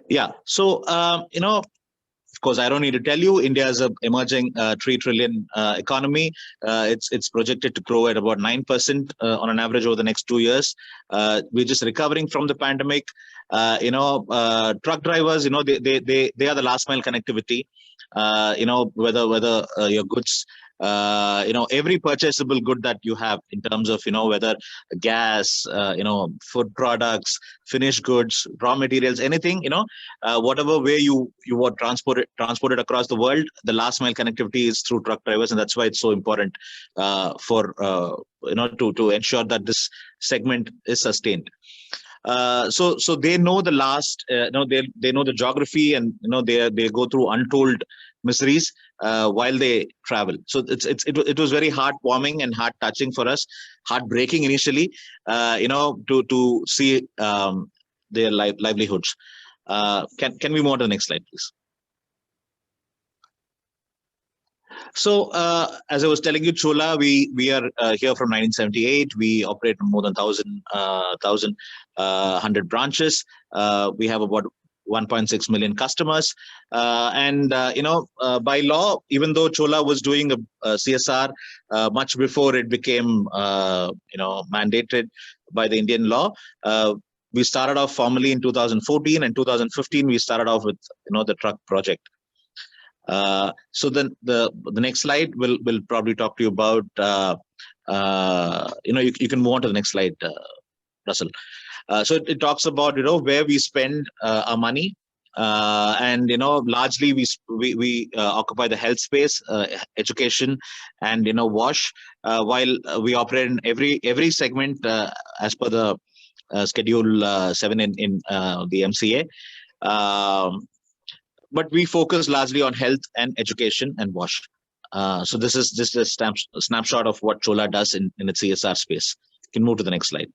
Yeah, so of course, I don't need to tell you, India is an emerging 3 trillion economy. It's projected to grow at about 9% on an average over the next 2 years. We're just recovering from the pandemic. Truck drivers, they are the last mile connectivity. Whether your goods every purchasable good that you have in terms of, whether gas, food products, finished goods, raw materials, anything, whatever way you want transported across the world, the last mile connectivity is through truck drivers, and that's why it's so important to ensure that this segment is sustained. So they know the last, they know the geography, and they go through untold miseries while they travel. So it was very heartwarming and heart touching for us, heartbreaking initially, to see their livelihoods. Can we move on to the next slide, please? So as I was telling you, Chola, we are here from 1978. We operate more than 1,100 branches. We have about 1.6 million customers. By law, even though Chola was doing a CSR much before it became, mandated by the Indian law, we started off formally in 2014, and 2015 we started off with the truck project. So then the next slide will probably talk to you about you can move on to the next slide, Russell. So it talks about where we spend our money, and largely we occupy the health space, education, and WASH, while we operate in every segment as per the Schedule 7 in the MCA. But we focus largely on health and education and WASH. So this is just a snapshot of what Chola does in its CSR space. You can move to the next slide.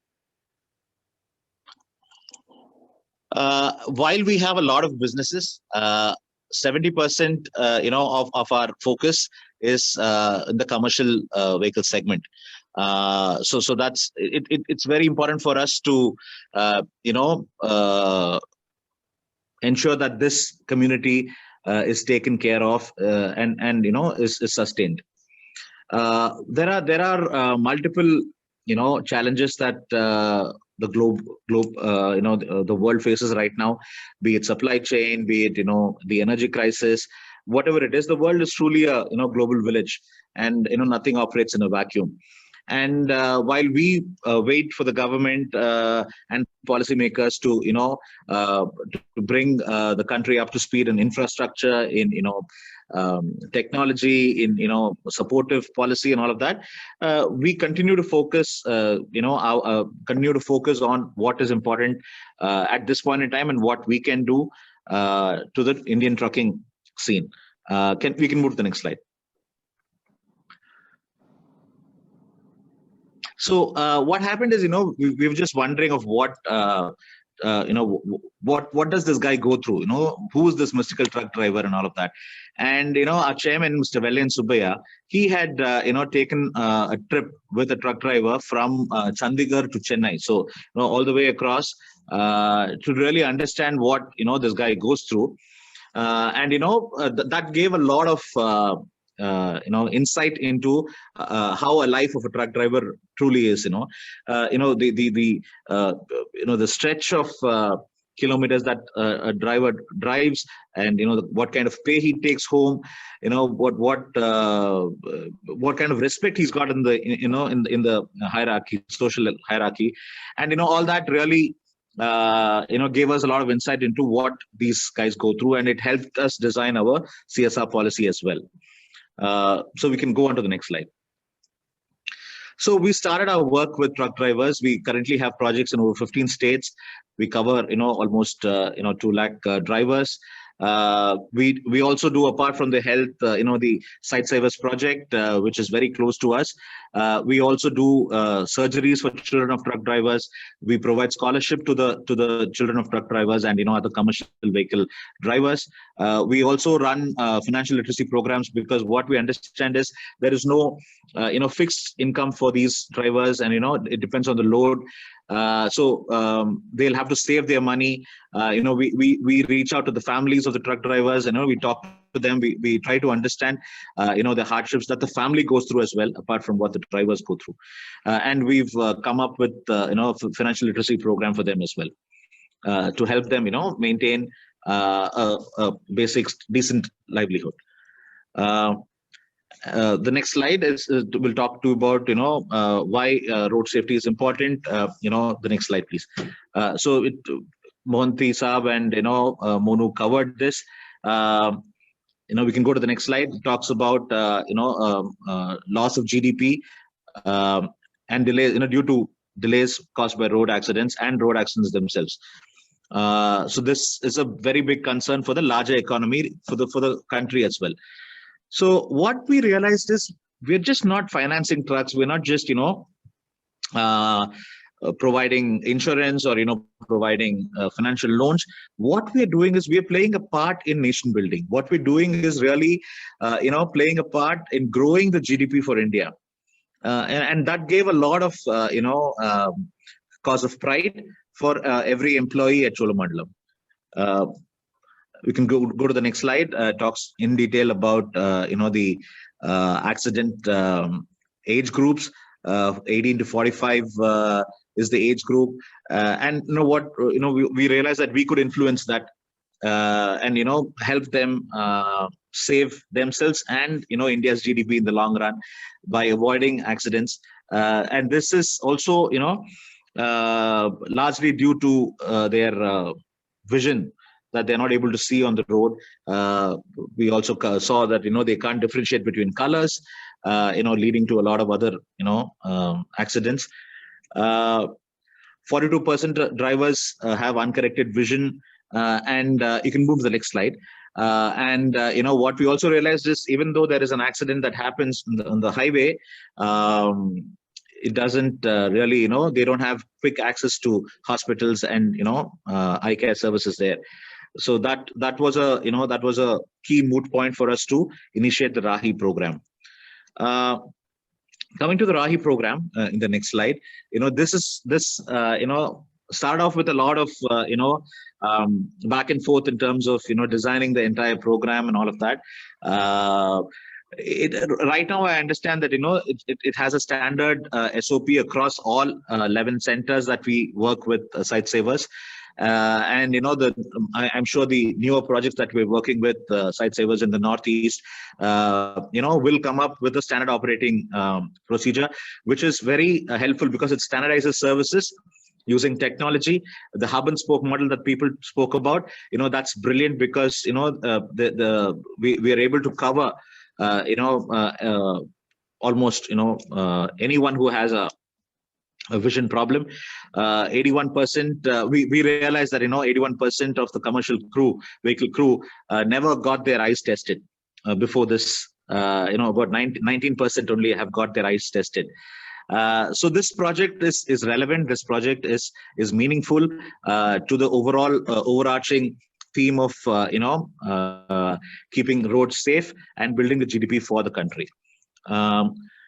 While we have a lot of businesses, 70% of our focus is in the commercial vehicle segment. So that's it's very important for us to ensure that this community is taken care of and is sustained. There are multiple challenges that the globe the world faces right now, be it supply chain, be it the energy crisis, whatever it is. The world is truly a global village, and nothing operates in a vacuum. And while we wait for the government and policymakers to bring the country up to speed in infrastructure, in technology, in supportive policy and all of that, we continue to focus continue to focus on what is important at this point in time and what we can do to the Indian trucking scene. We can move to the next slide. So what happened is, we were just wondering of what does this guy go through? Who is this mystical truck driver and all of that? And our chairman, Mr. Vellayan Subbaiah, he had taken a trip with a truck driver from Chandigarh to Chennai, so all the way across to really understand what this guy goes through, and that gave a lot of insight into how a life of a truck driver truly is. The stretch of kilometers that a driver drives, and what kind of pay he takes home, what kind of respect he's got in the in the hierarchy, social hierarchy, and all that really gave us a lot of insight into what these guys go through, and it helped us design our CSR policy as well. So we can go on to the next slide. So we started our work with truck drivers. We currently have projects in over 15 states. We cover almost 2 lakh drivers. We also do, apart from the health, the Site Savers project, which is very close to us. We also do surgeries for children of truck drivers. We provide scholarship to the children of truck drivers and other commercial vehicle drivers. We also run financial literacy programs, because what we understand is there is no fixed income for these drivers, and it depends on the load. So they'll have to save their money. We reach out to the families of the truck drivers, we talk to them. We try to understand the hardships that the family goes through as well, apart from what the drivers go through. And we've come up with a financial literacy program for them as well, to help them maintain a basic decent livelihood. The next slide will talk to you about why road safety is important. The next slide, please. Mohanty Saab and Monu covered this. We can go to the next slide. It talks about loss of GDP and delays due to delays caused by road accidents and road accidents themselves. So this is a very big concern for the larger economy, for the country as well. So what we realized is we're just not financing trucks. We're not just providing insurance or providing financial loans. What we're doing is we're playing a part in nation building. What we're doing is really playing a part in growing the GDP for India, and that gave a lot of cause of pride for every employee at Cholamandalam. We can go to the next slide. Talks in detail about the accident age groups. 18 to 45 is the age group, and we realized that we could influence that and help them save themselves and India's GDP in the long run by avoiding accidents. And this is also largely due to their vision, that they're not able to see on the road. We also saw that they can't differentiate between colors, leading to a lot of other accidents. 42% drivers have uncorrected vision, and you can move to the next slide. What we also realized is, even though there is an accident that happens on the highway, it doesn't really, they don't have quick access to hospitals and eye care services there. So that was a key moot point for us to initiate the Rahi program. Coming to the Rahi program in the next slide, this start off with a lot of back and forth in terms of designing the entire program and all of that. Right now, I understand that it has a standard SOP across all 11 centers that we work with Site Savers. And I'm sure the newer projects that we're working with Site Savers in the Northeast, will come up with a standard operating procedure, which is very helpful because it standardizes services using technology. The hub and spoke model that people spoke about, that's brilliant because we are able to cover almost anyone who has a vision problem. 81%, we realized that 81% of the commercial vehicle crew never got their eyes tested before this. About 19% only have got their eyes tested. So this project is relevant. This project is meaningful to the overall overarching theme of keeping roads safe and building the GDP for the country.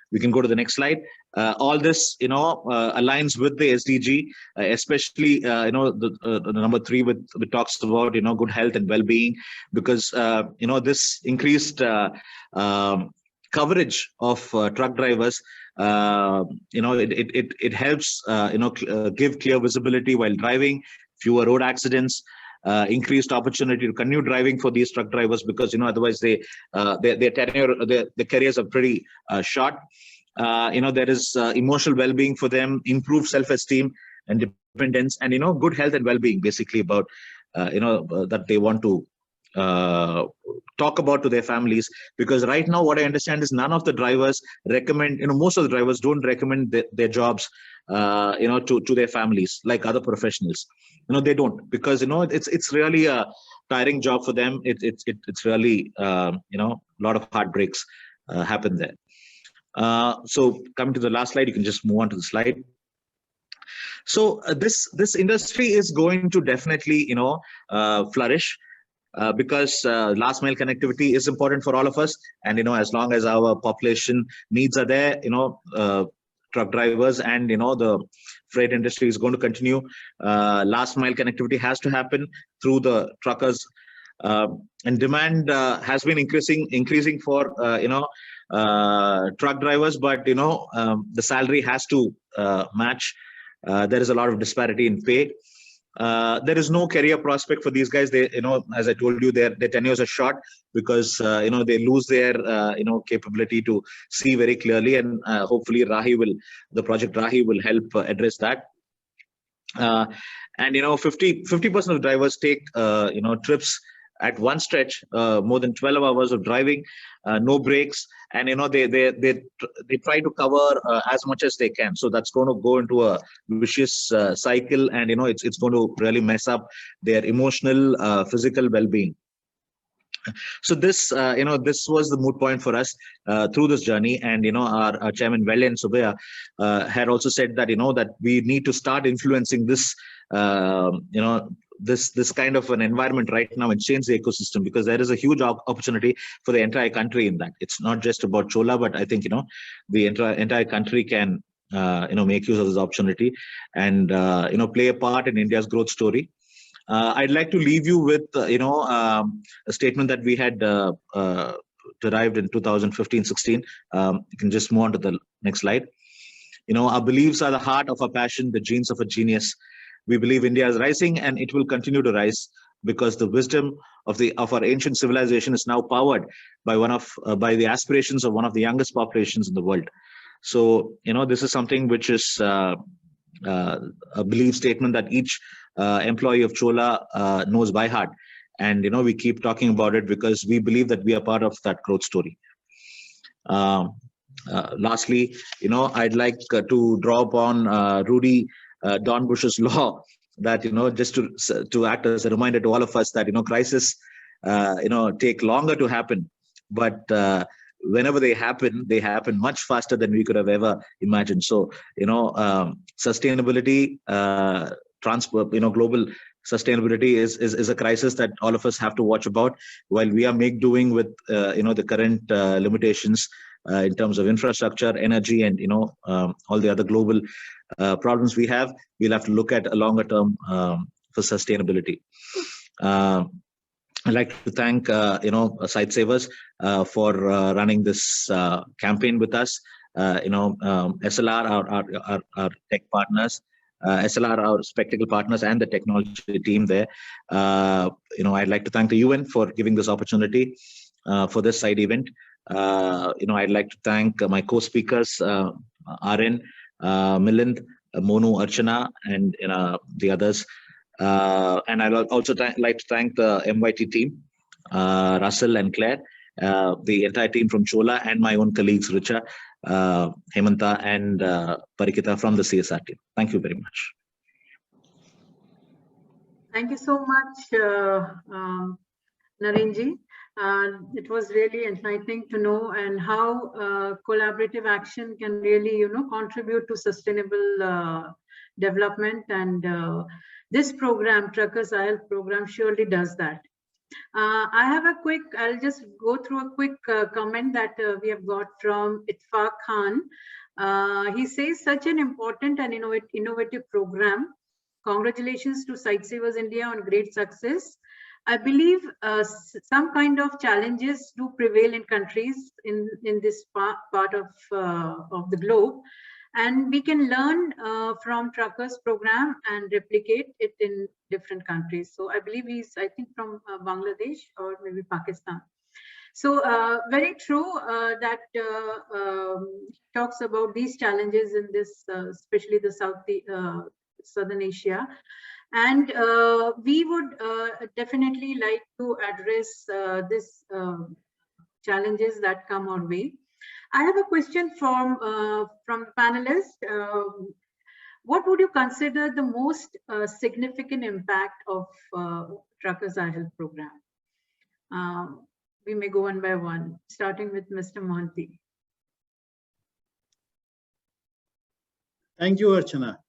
We can go to the next slide. All this, aligns with the SDG, especially, the number 3, which talks about, good health and well-being, because, this increased coverage of truck drivers, it helps, give clear visibility while driving, fewer road accidents, increased opportunity to continue driving for these truck drivers, because otherwise their tenure, their careers are pretty short. There is emotional well-being for them, improved self-esteem and dependence, and good health and well-being, basically about that they want to talk about to their families. Because right now, what I understand is none of the drivers recommend, most of the drivers don't recommend their jobs to their families like other professionals. They don't, because it's really a tiring job for them. It's really a lot of heartbreaks happen there. So coming to the last slide, you can just move on to the slide. So this industry is going to definitely flourish because last mile connectivity is important for all of us, and as long as our population needs are there, truck drivers and the freight industry is going to continue. Last mile connectivity has to happen through the truckers, and demand has been increasing for truck drivers, but the salary has to match. There is a lot of disparity in pay. There is no career prospect for these guys. They, as I told you, their tenures are short because they lose their capability to see very clearly, and hopefully the project Rahi will help address that. And 50% of drivers take trips at one stretch, more than 12 hours of driving, no breaks, and they try to cover as much as they can. So that's going to go into a vicious cycle, and it's going to really mess up their emotional, physical well-being. So this was the moot point for us through this journey, and our chairman Velen Subaya had also said that that we need to start influencing this this kind of an environment right now and change the ecosystem, because there is a huge opportunity for the entire country in that. It's not just about Chola, but I think the entire country can make use of this opportunity and play a part in India's growth story. I'd like to leave you with a statement that we had derived in 2015-16. You can just move on to the next slide. Our beliefs are the heart of our passion, the genes of a genius. We believe India is rising, and it will continue to rise because the wisdom of our ancient civilization is now powered by by the aspirations of one of the youngest populations in the world. So this is something which is a belief statement that each employee of Chola knows by heart, and we keep talking about it because we believe that we are part of that growth story. Lastly, I'd like to draw upon Rudy Dornbusch's law that just to act as a reminder to all of us that crises take longer to happen, but whenever they happen much faster than we could have ever imagined. So sustainability, transport, global sustainability is a crisis that all of us have to watch about, while we are doing with the current limitations in terms of infrastructure, energy, and all the other global problems we have. We'll have to look at a longer term for sustainability. I'd like to thank Sightsavers for running this campaign with us. SLR, our tech partners, SLR, our spectacle partners, and the technology team there. I'd like to thank the UN for giving this opportunity for this side event. I'd like to thank my co-speakers, Aryan, Milind, Monu, Archana, and the others. And I'd also like to thank the MYT team, Russell and Claire, the entire team from Chola, and my own colleagues, Richa, Hemanta, and Parikita from the CSR team. Thank you very much. Thank you so much, Narenji. It was really enlightening to know and how collaborative action can really, contribute to sustainable development. And this program, Truckers IHELP program, surely does that. I'll just go through a quick comment that we have got from Itfaq Khan. He says, such an important and innovative program. Congratulations to Sightsavers India on great success. I believe some kind of challenges do prevail in countries in this part of the globe, and we can learn from Truckers program and replicate it in different countries. So I believe he's, I think, from Bangladesh or maybe Pakistan. So very true that talks about these challenges in this, especially the Southern Asia. And we would definitely like to address this challenges that come our way. I have a question from the panelists. What would you consider the most significant impact of Truckers IHELP program? We may go one by one, starting with Mr. Mohanty. Thank you, Archana.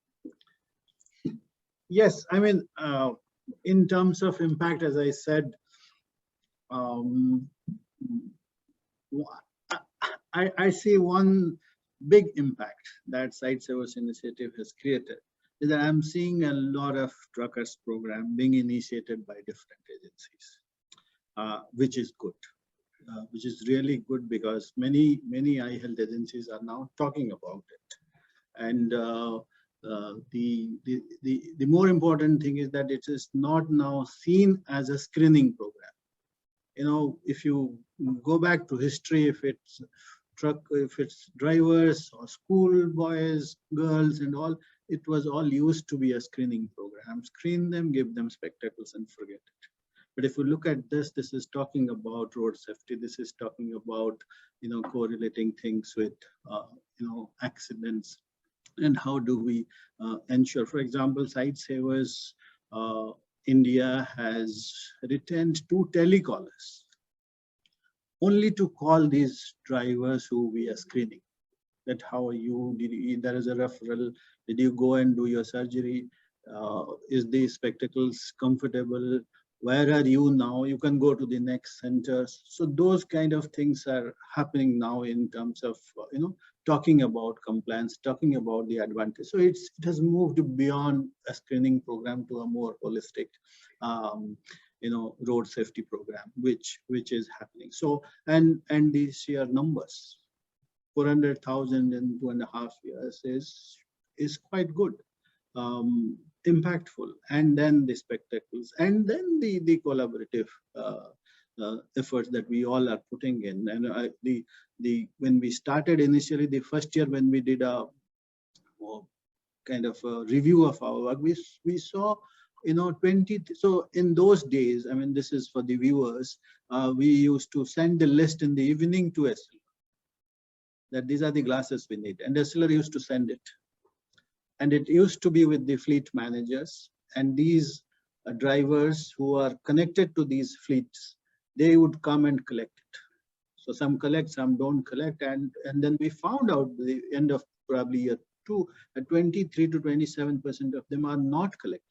Yes, I mean, in terms of impact, as I said, I see one big impact that Sightsavers Initiative has created is that I'm seeing a lot of Truckers program being initiated by different agencies, which is good, which is really good because many IHELP agencies are now talking about it. And The more important thing is that it is not now seen as a screening program. You know, if you go back to history, if it's drivers or school boys, girls and all, it was all used to be a screening program. Screen them, give them spectacles and forget it. But if you look at this, this is talking about road safety. This is talking about, you know, correlating things with, you know, accidents. And how do we ensure, for example, Sightsavers India has retained 2 telecallers only to call these drivers who we are screening. That how are you, there is a referral, did you go and do your surgery? Is the spectacles comfortable? Where are you now? You can go to the next centers. So those kind of things are happening now in terms of, you know, talking about compliance, talking about the advantage. So it has moved beyond a screening program to a more holistic, you know, road safety program, which is happening. So, and the sheer numbers, 400,000 in 2.5 years is quite good, impactful. And then the spectacles, and then the collaborative efforts that we all are putting in. And when we started initially, the first year when we did a kind of a review of our work, we saw, you know, 20. So in those days, I mean, this is for the viewers, we used to send the list in the evening to SLR, that these are the glasses we need. And SLR used to send it. And it used to be with the fleet managers. And these drivers who are connected to these fleets, they would come and collect it. So some collect, some don't collect. And then we found out at the end of probably year 2, that 23 to 27% of them are not collected.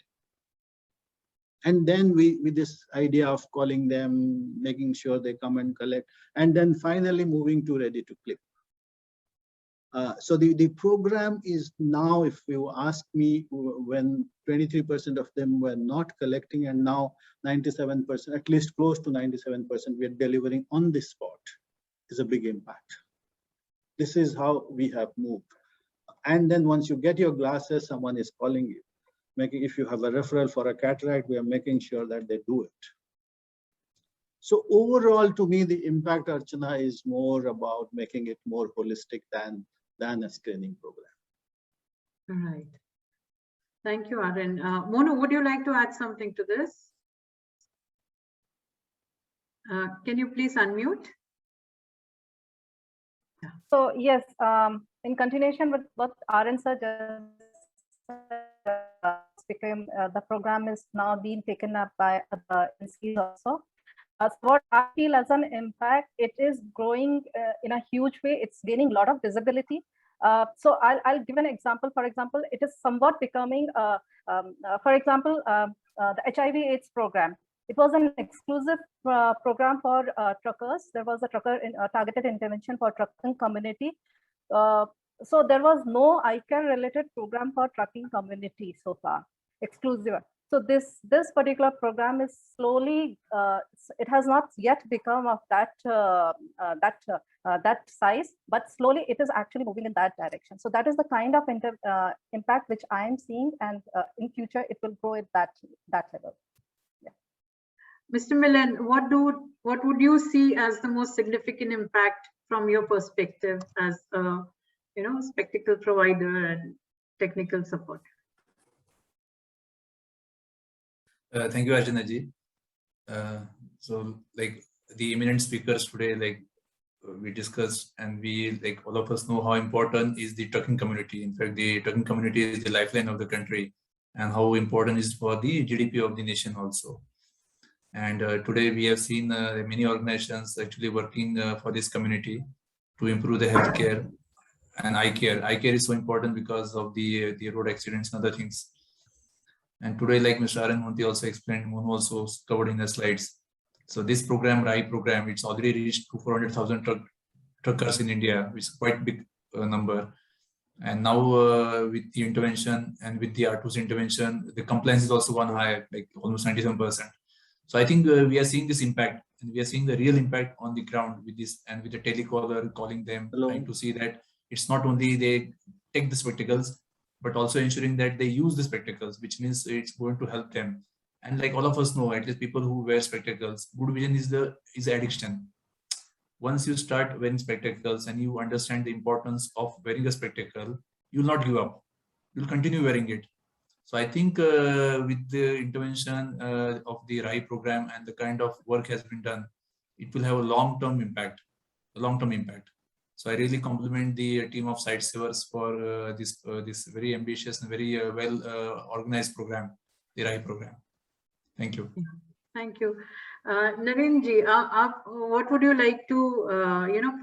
And then with this idea of calling them, making sure they come and collect, and then finally moving to ready to clip. So the program is now, if you ask me, when 23% of them were not collecting, and now 97%, at least close to 97%, we are delivering on the spot, is a big impact. This is how we have moved. And then once you get your glasses, someone is calling you. If you have a referral for a cataract, we are making sure that they do it. So overall, to me, the impact, Archana, is more about making it more holistic than a screening program. All right. Thank you, Arun. Monu, would you like to add something to this? Can you please unmute? Yeah. So yes, in continuation with what Arun sir just became, the program is now being taken up by other institutes also. So what I feel as an impact, it is growing in a huge way. It's gaining a lot of visibility. So I'll give an example. For example, it is somewhat becoming, for example, the HIV/AIDS program. It was an exclusive program for truckers. There was a trucker targeted intervention for trucking community. So there was no eye care related program for trucking community so far, exclusive. So this particular program is slowly, it has not yet become of that size, but slowly it is actually moving in that direction. So that is the kind of impact which I am seeing, and in future it will grow at that level. Yeah. Mr. Milan, what would you see as the most significant impact from your perspective as a spectacle provider and technical support? Thank you, Archana ji. So like the eminent speakers today, we discussed, and all of us know how important is the trucking community. In fact, the trucking community is the lifeline of the country, and how important is for the GDP of the nation also. And today we have seen many organizations actually working for this community to improve the healthcare and eye care. Eye care is so important because of the road accidents and other things. And today, like Mr. Arun Monti also explained, Monu also covered in the slides. So this program, RAI program, it's already reached to 400,000 truckers in India, which is quite a big number. And now with the intervention and with the R2's intervention, the compliance is also gone higher, like almost 97%. So I think we are seeing this impact, and we are seeing the real impact on the ground with this, and with the telecaller calling them, trying to see that it's not only they take the spectacles, but also ensuring that they use the spectacles, which means it's going to help them. And like all of us know, at least people who wear spectacles, good vision is addiction. Once you start wearing spectacles and you understand the importance of wearing a spectacle, you'll not give up. You'll continue wearing it. So I think with the intervention of the RAI program and the kind of work has been done, it will have a long-term impact. So I really compliment the team of Sightsavers for this very ambitious and very well organized program, the RAI program. Thank you. Thank you. Narenji, what would you like to,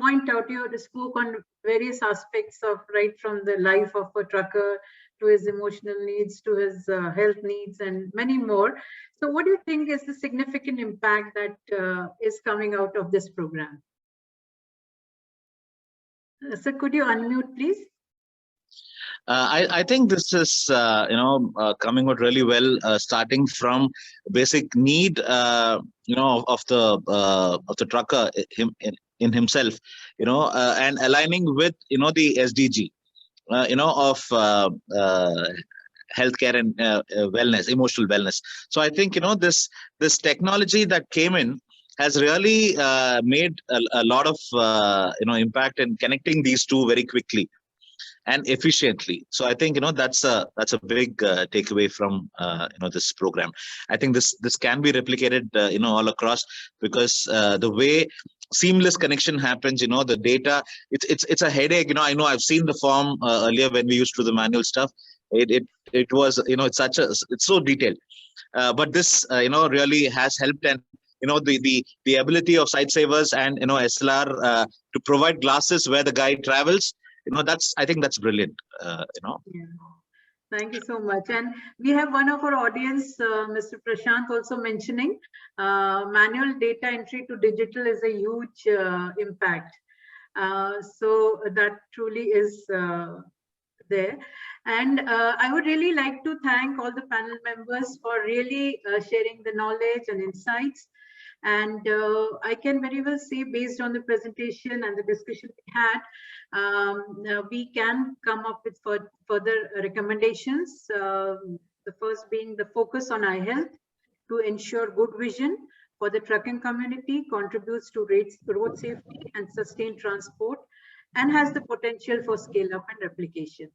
point out? You spoke on various aspects of right from the life of a trucker to his emotional needs, to his health needs, and many more. So what do you think is the significant impact that is coming out of this program? So could you unmute, please? I think this is coming out really well, starting from basic need of the trucker in himself, and aligning with the SDG of healthcare and wellness, emotional wellness. So I think this technology that came in has really made a lot of impact in connecting these two very quickly and efficiently. So I think that's a big takeaway from this program. I think this can be replicated all across, because the way seamless connection happens, the data, it's a headache. I know I've seen the form earlier when we used to do the manual stuff. It was it's so detailed, but this really has helped. And the ability of Sightsavers and SLR to provide glasses where the guide travels, I think that's brilliant. Yeah. Thank you so much. And we have one of our audience, Mr. Prashant, also mentioning manual data entry to digital is a huge impact. So that truly is there. And I would really like to thank all the panel members for really sharing the knowledge and insights. And I can very well say, based on the presentation and the discussion we had, we can come up with further recommendations. The first being the focus on eye health to ensure good vision for the trucking community, contributes to road safety and sustained transport, and has the potential for scale up and replication.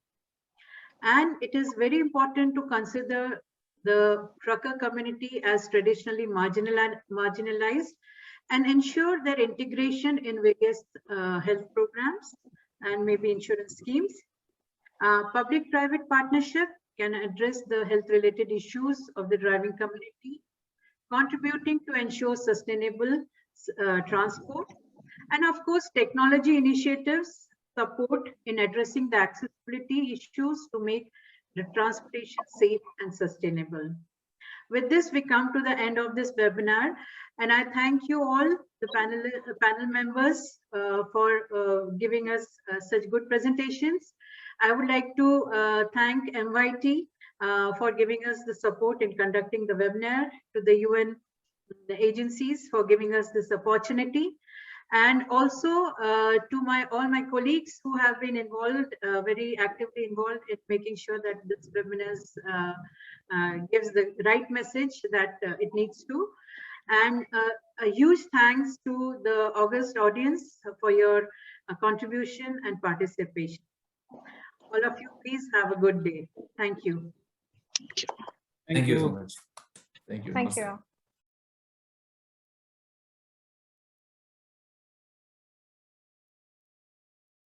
And it is very important to consider the trucker community as traditionally marginalized and ensure their integration in various health programs and maybe insurance schemes. Public-private partnership can address the health-related issues of the driving community, contributing to ensure sustainable transport. And of course, technology initiatives support in addressing the accessibility issues to make the transportation safe and sustainable. With this, we come to the end of this webinar, and I thank you all, the panel members, for giving us such good presentations. I would like to thank MYT for giving us the support in conducting the webinar, to the UN agencies for giving us this opportunity, and also to all my colleagues who have been involved, very actively involved in making sure that this webinar gives the right message that it needs to. And a huge thanks to the august audience for your contribution and participation. All of you, please have a good day. Thank you. Thank you so much. Thank you. Thank you.